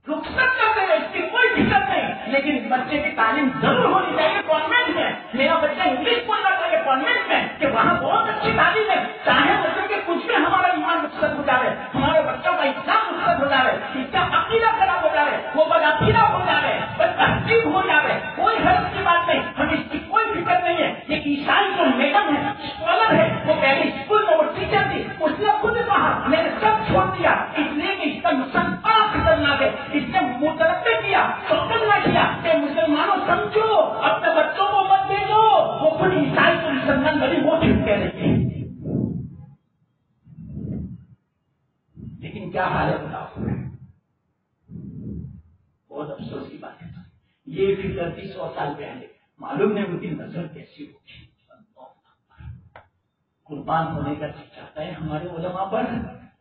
رخصت کرتے ہیں اس کی کوئی فکر نہیں، لیکن بچے کی تعلیم ضرور ہونی چاہیے کانوینٹ میں. میرا بچہ انگلش بولنا چاہیے کانوینٹ میں کہ وہاں بہت اچھی تعلیم ہے، چاہے بچے کے کچھ بھی ہمارا ایمان رخصت ہو جائے، ہمارے بچوں کا اسلام رخصت ہو جائے، اس کا عقیدہ خراب ہو جائے، وہ بدعقیدہ ہو جائے، بد تہذیب ہو جائے، کوئی حرض کی بات نہیں، ہمیں اس کی کوئی فکر نہیں ہے. ایک عیسائی جو میڈم ہے، اسکالر ہے، وہ پہلے اسکول میں وہ ٹیچر تھی، اس نے خود کہا میں نے سب چھوڑ دیا اس لیے کہ اس کا نقصان بڑا خطرناک ہے. اس نے مترقی کیا، سوچنا کیا کہ مسلمانوں سمجھو اپنے بچوں کو مت بھیجو. وہ خود عیسائی کو مسلمان بڑی وہ ٹھیک کہہ رہی ہے. لیکن کیا حال ہے بتاؤ، بہت افسوس کی بات ہے. یہ فکر تھی 100 سال پہلے، معلوم نہیں ان کی نظر کیسی ہوگی. قربان ہونے کا جی چاہتا ہے ہمارے علماء پر،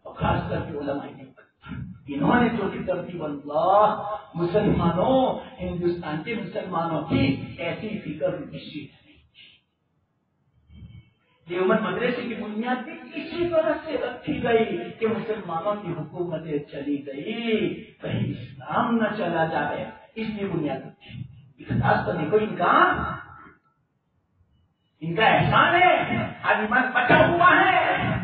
اور خاص کر کے علماء پر. انہوں نے جو فکر تھی واللہ مسلمانوں، ہندوستان کے مسلمانوں کی ایسی فکر کسی نہیں تھی. دیوبند مدرسے کی بنیاد بھی اسی طرح سے رکھی گئی کہ مسلمانوں کی حکومتیں چلی گئی، کہیں اسلام نہ چلا جائے، اس لیے بنیاد رکھی. اخلاص تو دیکھو ان کا احسان ہے، آج ایمان بچا ہوا ہے.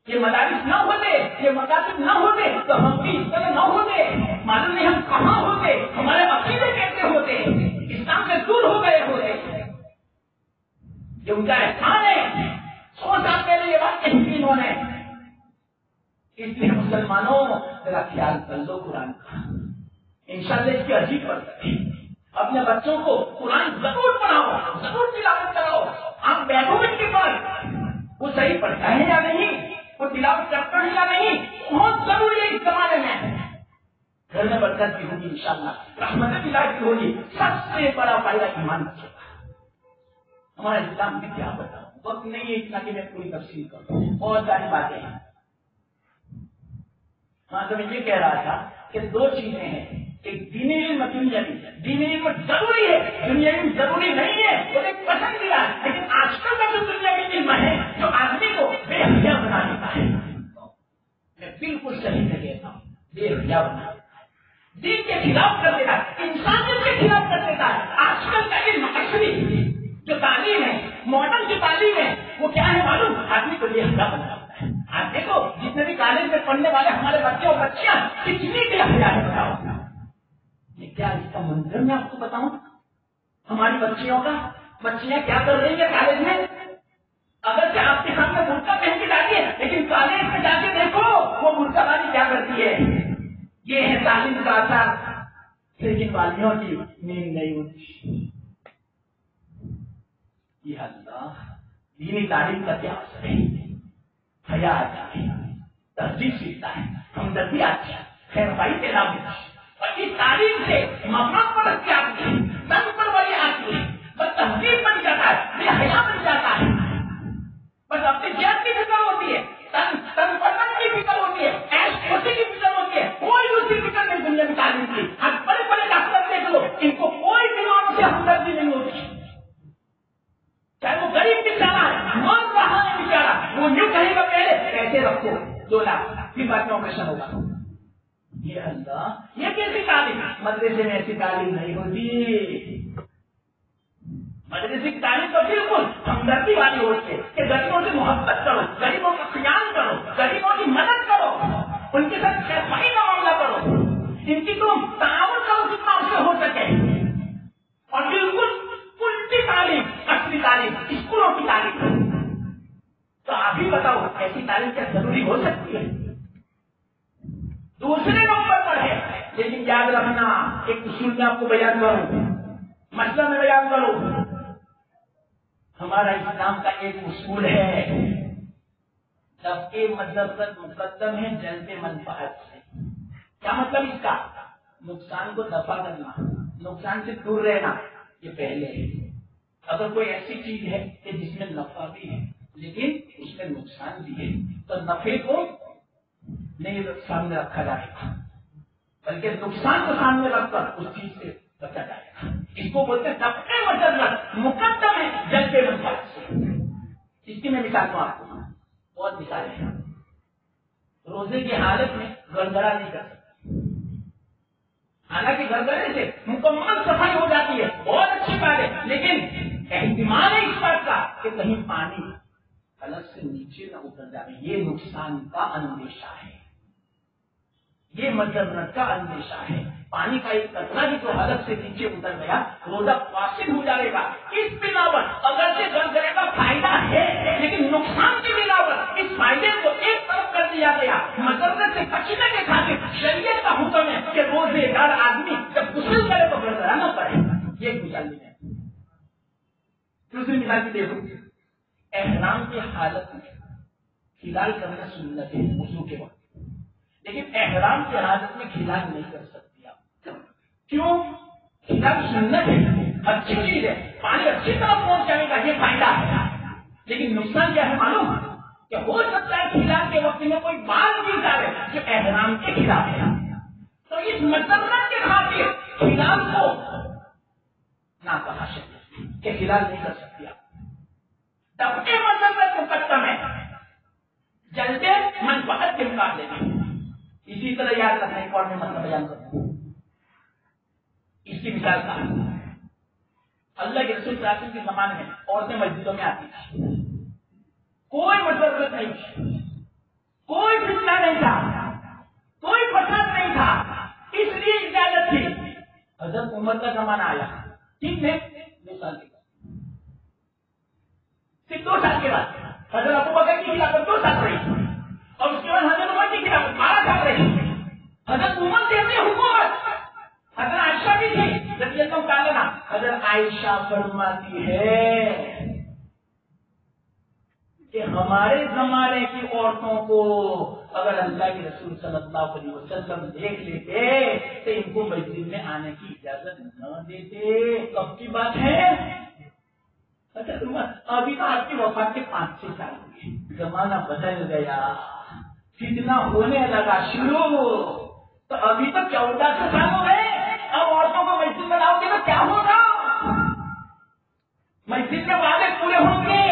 یہ مدارس نہ ہوتے، یہ مکاتب نہ ہوتے تو ہم بھی اس طرح نہ ہوتے. معلوم نہیں ہم کہاں ہوتے، ہمارے عقیدے کیسے ہوتے، اسلام سے دور ہو گئے ہوتے. یہ ان کا احسان ہے. 100 سال پہلے یہ بات کہی تھی انہوں نے. اس لیے مسلمانوں ذرا خیال کر لو قرآن کا. انشاءاللہ اس کی عجیب پڑ سکتی. اپنے بچوں کو قرآن ضرور پڑھاؤ، ضرور تلاوت کراؤ. آپ بیٹھو ان کے پاس، وہ صحیح پڑھتا ہے یا نہیں، وہ تلاوت کرتا ہے یا نہیں، بہت ضروری ہے اس زمانے میں. گھر میں برکت بھی ہوگی انشاءاللہ، رحمت الہی بھی ہوگی. سب سے بڑا فائدہ ایمان بچے گا. ہمارا اسلام بھی کیا بتاؤں، وقت نہیں ہے اتنا کہ میں پوری تفصیل کروں، بہت ساری باتیں ہیں. ہاں تو میں یہ کہہ رہا تھا کہ 2 چیزیں ہیں، ایک دینی علم، دنیاوی. دینی علم ضروری ہے، دنیاوی علم ضروری نہیں ہے، وہ ایک پسند دیا. لیکن آج کل کا جو دنیاوی علم ہے جو آدمی کو بے حیا بنا دیتا ہے، میں بالکل صحیح سے کہتا ہوں، بے حیا بنا دیتا ہے، دین کے خلاف کر دیتا ہے، انسانیت کے خلاف کر دیتا ہے. آج کل کا علم اصلی جو تعلیم ہے، ماڈرن جو تعلیم ہے، وہ کیا ہے معلوم؟ آدمی کو بے حیا بنا دیتا ہے. آپ دیکھو جتنے بھی کالج میں پڑھنے والے ہمارے بچے اور بچیاں کتنی بے حیا ہے بتاؤ. یہ کیا اس کا منظر میں آپ کو بتاؤں، ہماری بچیاں کیا کر رہی ہیں کالج میں. اگر آپ کے سامنے برقع پہن کے جاتی ہے، لیکن کالج میں جا کے دیکھو وہ برقع والی کیا کرتی ہے. یہ ہے تعلیم کا اثر. لیکن والیوں کی نیند نہیں ہوتی. یہ اللہ دینی تعلیم کا کیا اثر ہے. حیا آتا ہے، تہذیب سیکھتا ہے، ہمدردی آتی ہے، خیر بھائی پیدا ہوتی ہے. اور اس تعلیم سے مفاد پرستی آتی ہے، تن پروری آتی ہے، بس تہذیب بن جاتا ہے، بے حیا بن جاتا ہے. بس اپنی جیت کی فکر ہوتی ہے، تن پرن کی فکر ہوتی ہے، ایش خوشی کی فکر ہوتی ہے. کوئی اس کی فکر نہیں دنیا کی تعلیم کی. آج بڑے بڑے ڈاکٹر دیکھ لو، ان کو کوئی بیماروں سے ہمدردی نہیں ہوتی. چاہے وہ غریب بیچارہ ہے، مان رہا ہے بیچارہ، وہ یوں کہے گا پہلے پیسے رکھو 2 لاکھ، پھر بعد میں آپریشن ہوگا. یہ اللہ، یہ کیسی تعلیم؟ مدرسے میں ایسی تعلیم نہیں ہوتی. مدرسے کی تعلیم تو بالکل ہمدردی والی ہوتی ہے کہ غریبوں سے محبت کرو، غریبوں کا خیال کرو، غریبوں کی مدد کرو، ان کے ساتھ صفائی کا معاملہ کرو، ان کی تم تعاون کرو جتنا اس سے ہو سکے. اور بالکل الٹی تعلیم، اصلی تعلیم اسکولوں کی تعلیم. تو آپ ہی بتاؤ ایسی تعلیم کیا ضروری ہو سکتی ہے؟ دوسرے نمبر پر ہے. لیکن یاد رکھنا، ایک اصول میں آپ کو بیان کروں، مسئلہ میں بیان کروں. ہمارا اسلام کا ایک اصول ہے، دفع مضرت مقدم ہے جلب منفعت سے. کیا مطلب اس کا؟ نقصان کو دفع کرنا، نقصان سے دور رہنا، یہ پہلے ہے. اگر کوئی ایسی چیز ہے کہ جس میں نفع بھی ہے لیکن اس میں نقصان بھی ہے، تو نفع کو نہیں سامنے رکھا جائے گا، بلکہ نقصان کو سامنے رکھ کر اس چیز سے بچہ جائے گا. اس کو بولتے ہیں دفع مسرت مقدم ہے جلب منفعت سے. اس کی میں مثال دوں آپ کو, بہت مثالیں ہیں. روزے کی حالت میں گڑگڑا نہیں کر سکتے, حالانکہ گڑگڑے سے مکمل صفائی ہو جاتی ہے, بہت اچھی بات ہے, لیکن احتمال ہے اس بات کا کہ کہیں پانی حلق سے نیچے نہ اتر جائے. یہ نقصان کا اندیشہ ہے, یہ مذرت کا اندیشہ ہے. پانی کا ایک قطرہ بھی تو حلق سے نیچے اتر گیا روزہ فاسد ہو جائے گا. اس بنا پر اگرچہ گڑگڑے کا فائدہ ہے لیکن نقصان کی بنا پر اس فائدے کو ایک طرف کر دیا گیا. مذرت سے بچنے کے خاطر شریعت کا حکم ہے کہ روزے دار آدمی جب غسل کرے تو گڑگڑا نہ پڑے. یہ مثال ہے. دوسری مثال بھی دیکھو, احرام کی حالت میں کھلال کرنا سنت ہے وضو کے وقت, لیکن احرام کی حالت میں کھلال نہیں کر سکتی آپ. کیوں؟ کھلال سنت ہے, اچھی چیز ہے, پانی اچھی طرح پہنچ جائے گا, یہ فائدہ ہے. لیکن نقصان کیا ہے معلوم, کہ ہو سکتا ہے کھلال کے وقت میں کوئی بال گر جائے جو احرام کے خلاف ہے. تو اس مسلط کے خاطر کھلال کو نہ کہا شریعت کہ کھلال نہیں کر سکتی آپ. دفع مسلط مقدم ہے جلدے منفعت کے مقابلے میں. اسی طرح یاد رکھنا, ایک اور میں مسئلہ بیان کرتا ہوں. اس کی مثال کا اللہ کے رسول صلی اللہ علیہ وسلم کے زمانے میں عورتیں مسجدوں میں آتی تھی, کوئی مسرت نہیں تھی, کوئی فتنہ نہیں تھا, کوئی فساد نہیں تھا, اس لیے اجازت تھی. حضرت عمر کا زمانہ آیا, ٹھیک ہے, 2 سال کے بعد, صرف 2 سال کے بعد حضرت ابو بکر کی خلافت 2 سال رہی, اور اس کے بعد حضرت عمر کی خلافت 12 سال رہی. حضرت عمر دیتے حکومت, حضرت عائشہ بھی تھی رضی اللہ تعالی عنہا. حضرت عائشہ فرماتی ہے کہ ہمارے زمانے کی عورتوں کو اگر اللہ کے رسول صلی اللہ علیہ وسلم دیکھ لیتے تو ان کو مسجد میں آنے کی اجازت نہ دیتے. کب کی بات ہے؟ ابھی تو آپ کی وفات کے 5-6 سال ہوئے, زمانہ بدل گیا, فتنہ ہونے لگا شروع, تو ابھی تو 14 سال ہو گئے. اب عورتوں کو مسجد میں لاؤ گے تو کیا ہوگا؟ مسجد کے وعدے پورے ہوں گے,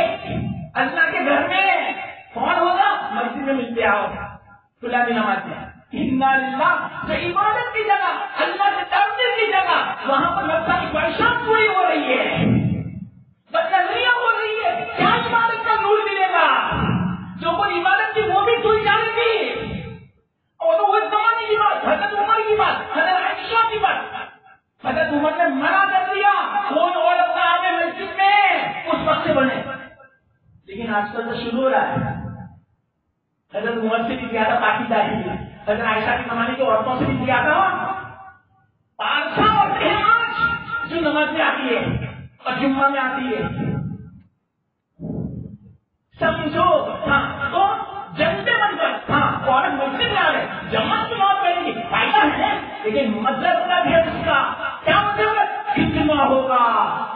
اللہ کے گھر میں کون ہوگا؟ مسجد میں ملتے آؤ, کھلا بھی نماز میں جو عبادت کی جگہ, اللہ سے ڈرنے کی جگہ, وہاں پر لگتا کی خواہشات پوری ہو رہی ہے, بدنظریاں ہو رہی ہے. کیا عبادت کا نور ملے گا؟ جو کوئی عبادت کی وہ بھی دھل جائے گی. اور وہ زمانے کی بات, حضرت عمر کی بات, حضرت عائشہ کی بات. حضرت عمر نے منع کر دیا کوئی عورت نہ آئے مسجد میں, اس وقت سے بنے. لیکن آج کل تو شروع ہو رہا ہے. حضرت عمر سے بھی زیادہ پاکیزگی ہے, حضرت عائشہ کے زمانے کی عورتوں سے بھی زیادہ پارسا اور آج جو نماز میں آتی ہے اور جمعہ میں آتی ہے, سمجھو. ہاں تو جنتے بن کر, ہاں عورت مسجد میں آ رہے, جماعت کی موت کریں گی, فائدہ ہے, لیکن مطلب کا ہے اس کا کیا مطلب ہے؟ فتنہ ہوگا.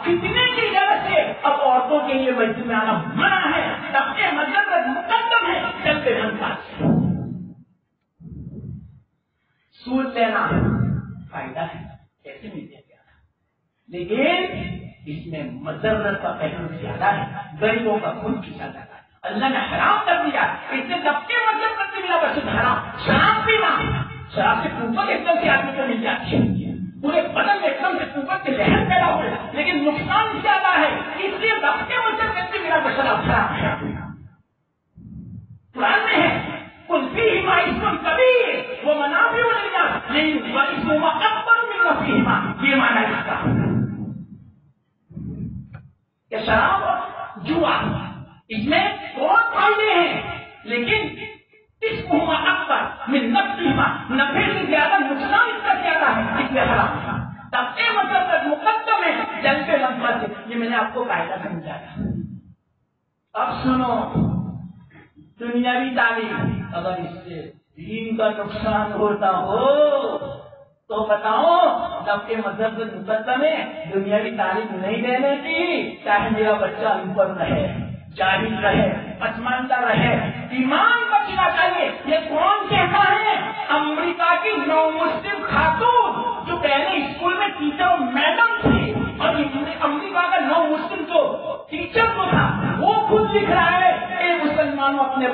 فتنے کی وجہ سے اب عورتوں کے لیے مسجد میں آنا منع ہے. تب کے مطلب مقدم ہے چلتے منفعت. سود لینا فائدہ ہے, کیسے ملتے ہیں, لیکن اس میں مضرت کا پہلو زیادہ ہے, غریبوں کا خون کھینچا جاتا ہے. اللہ نے حرام کر دیا, اس سے سب کے مطلب کرتے ملا بس حرام. شراب پینا, شراب سے قوت ایک دم سے آدمی کو مل جاتی ہے, پورے بدن میں ایک دم سے قوت کے لہر پیدا ہوئے, لیکن نقصان زیادہ ہے. اس لیے سب کے مطلب کرتے ملا بس شراب حرام ہے. قرآن میں ہے کل فیہما اسم کبیر و منافع للناس لیکن اسمہما اکبر من نفعہما. یہ معنی ہے اس کا کہ شراب جوا اس میں بہت فائدے ہیں, لیکن اسمہما اکبر من نفعہما, نفع سے زیادہ نقصان اس کا زیادہ ہے, اس لیے حرام ہے. تب یہ مطلب مقدم ہے جلتے منفعت سے. یہ میں نے آپ کو قاعدہ سمجھایا. اب سنو, دنیاوی تعلیم اگر اس سے دین کا نقصان ہوتا ہو تو بتاؤ, جب کے مذہب مقدم ہے دنیاوی تعلیم نہیں دینے کی, چاہے میرا بچہ ان پر رہے, جاہل رہے, پسماندہ رہے, ایمان بچنا چاہیے. یہ کون کہتا ہے؟ امریکہ کی نو مسلم خاتون جو پہلے اسکول میں ٹیچر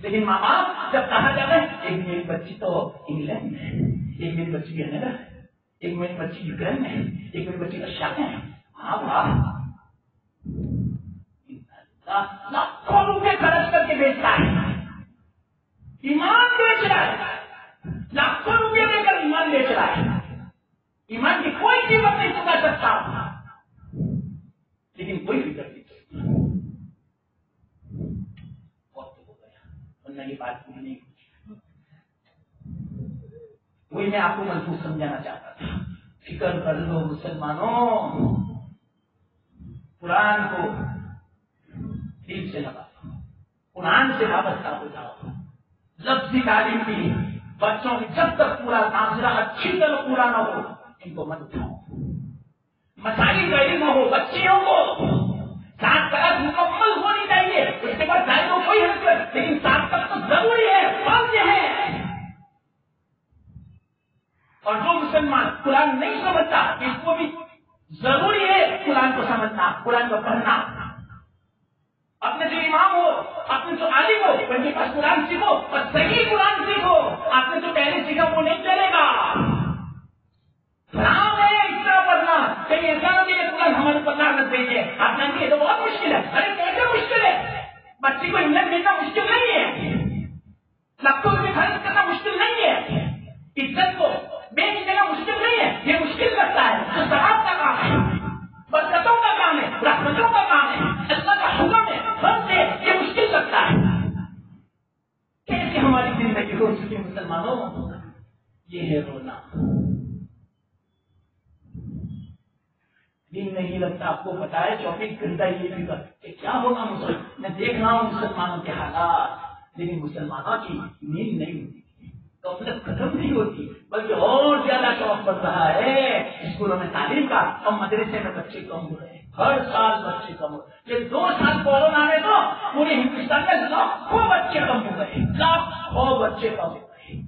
لیکن ماں باپ جب کہا جاتا ہے ایک میری بچی تو انگلینڈ میں، ایک میری بچی کینیڈا ہے، ایک میری بچی یوکرین میں، ایک میری بچی رشیا میں، لاکھوں روپے خرچ کر کے بیچتا ہے، ایمان بیچ رہا ہے، لاکھوں روپے دے کر ایمان بیچ رہا ہے، ایمان کی کوئی قیمت نہیں چکا سکتا، لیکن کوئی فکر نہیں کرتا، وقت ہو گیا ورنہ یہ بات پوری نہیں ہوئی۔ وہی میں آپ کو ملفوظ سمجھانا چاہتا تھا، فکر کر لو مسلمانوں، قرآن کو دل سے لگا، قرآن سے وابستہ ہو جاؤ، لفظی تعلیم کی بچوں کی جب تک پورا ناظرہ اچھی طرح پورا نہ ہو ان کو مت اٹھاؤ، مسائل کا علم ہو بچیوں کو، سات تک مکمل ہونی چاہیے، اس کے بعد ظاہر ہو کوئی حرکت، لیکن سات تک تو ضروری ہے، فرض ہے۔ اور جو مسلمان قرآن نہیں سمجھتا اس کو بھی ضروری ہے قرآن کو سمجھنا، قرآن کو پڑھنا، اپنے جو امام ہو، اپنے جو عالم ہو ان کے پاس قرآن سیکھو اور صحیح قرآن سیکھو، آپ نے جو پہلے سیکھا وہ نہیں چلے گا، حرام ہے اس طرح پڑھنا، کہیں ایسا نہ کہ قرآن ہمارے پڑھنا نہ دیجیے، آپ جانتے ہیں تو بہت مشکل ہے، ارے کیسے مشکل ہے، بچی کو انگلینڈ بھیجنا مشکل نہیں ہے، لاکھوں روپے خرچ کرنا مشکل نہیں ہے، عزت کو بیچ دینا مشکل نہیں ہے، یہ مشکل لگتا ہے، تو ثواب کا کام ہے، برکتوں کا کام ہے، رحمتوں کا کام ہے، اللہ کا حکم ہے، فرض ہے، یہ مشکل لگتا ہے، کیسے ہماری زندگی ہو سکے مسلمانوں، یہ ہے رونا، دن نہیں لگتا، آپ کو پتا ہے 24 گھنٹہ یہ بھی کہ کیا ہوگا میں دیکھ رہا ہوں مسلمانوں کے حالات، لیکن مسلمانوں کی نیند نہیں ہوتی، غفلت ختم نہیں ہوتی، بلکہ اور زیادہ شوق بڑھ رہا ہے اسکولوں میں تعلیم کا، اور مدرسے میں بچے کم ہو رہے ہیں، ہر سال بچے کم ہو رہے ہیں، یہ 2 سال کورونا میں تو پورے ہندوستان میں لاکھوں بچے کم ہو گئے، لاکھوں بچے کم ہو گئے،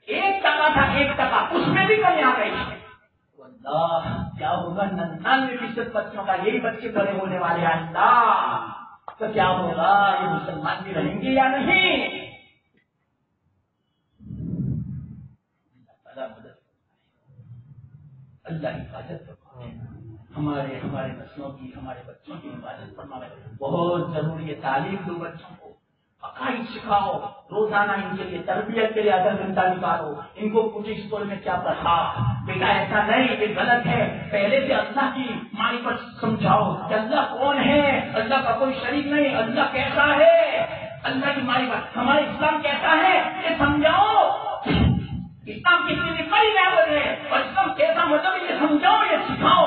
1% تھا 1%، اس میں بھی کمی آ گئی ہے، اللہ کیا ہوگا 99% بچوں کا یہی بچے بڑے ہونے والے ہیں، اللہ تو کیا ہوگا، یہ مسلمان بھی رہیں گے یا نہیں، اللہ حفاظت فرمائے، ہمارے نسلوں کی، ہمارے بچوں کی حفاظت فرمائے، بہت ضروری ہے، تعلیم دو بچوں کو، عقائد سکھاؤ، روزانہ ان کے لیے تربیت کے لیے آدھا گھنٹہ نکالو، ان کو پوچھو اسکول میں کیا پڑھا، بیٹا ایسا نہیں یہ غلط ہے، پہلے سے اللہ کی معرفت سمجھاؤ کہ اللہ کون ہے، اللہ کا کوئی شریک نہیں، اللہ کیسا ہے، اللہ کی معرفت، ہمارا اسلام کیسا ہے یہ سمجھاؤ، اسلام کتنی بڑی نعمت ہے اور اسلام کیسا مطلب یہ سمجھاؤ، یہ سکھاؤ،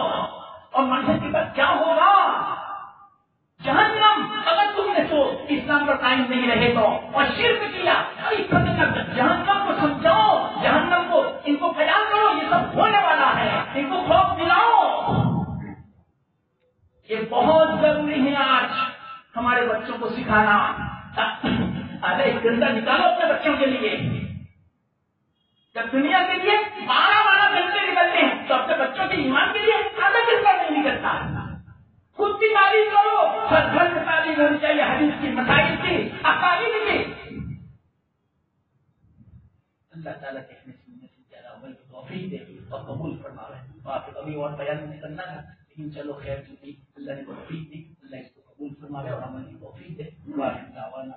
اور منظر کے بعد کیا ہوگا، جہنم، اگر تم نے تو اسلام پر قائم نہیں رہے تو، اور شرک کیا، جہنم کو سمجھاؤ، جہنم کو ان کو بیان کرو، یہ سب ہونے والا ہے، ان کو خوف دلاؤ، یہ بہت ضروری ہے آج ہمارے بچوں کو سکھانا، آدھا 1 گھنٹہ نکالو اپنے بچوں کے لیے، جب دنیا کے لیے 12 گھنٹے نکلتے ہیں تو اپنے بچوں کے ایمان کے لیے آدھا گھنٹہ نہیں نکلتا، خود کی تعلیم کرو، ہر گھر میں تعلیم ہونی چاہیے، حدیث کی، مسائل کی، عقائد کی، اللہ تعالیٰ کہنے سننے سے زیادہ عمل کی توفیق دے اور قبول فرمائے، آپ ابھی اور بیان نہیں کرنا ہے، لیکن چلو خیر چکی، اللہ نے توفیق دی، اللہ اس کو قبول فرمائے اور عمل کی توفیق دے، واحد دعوانا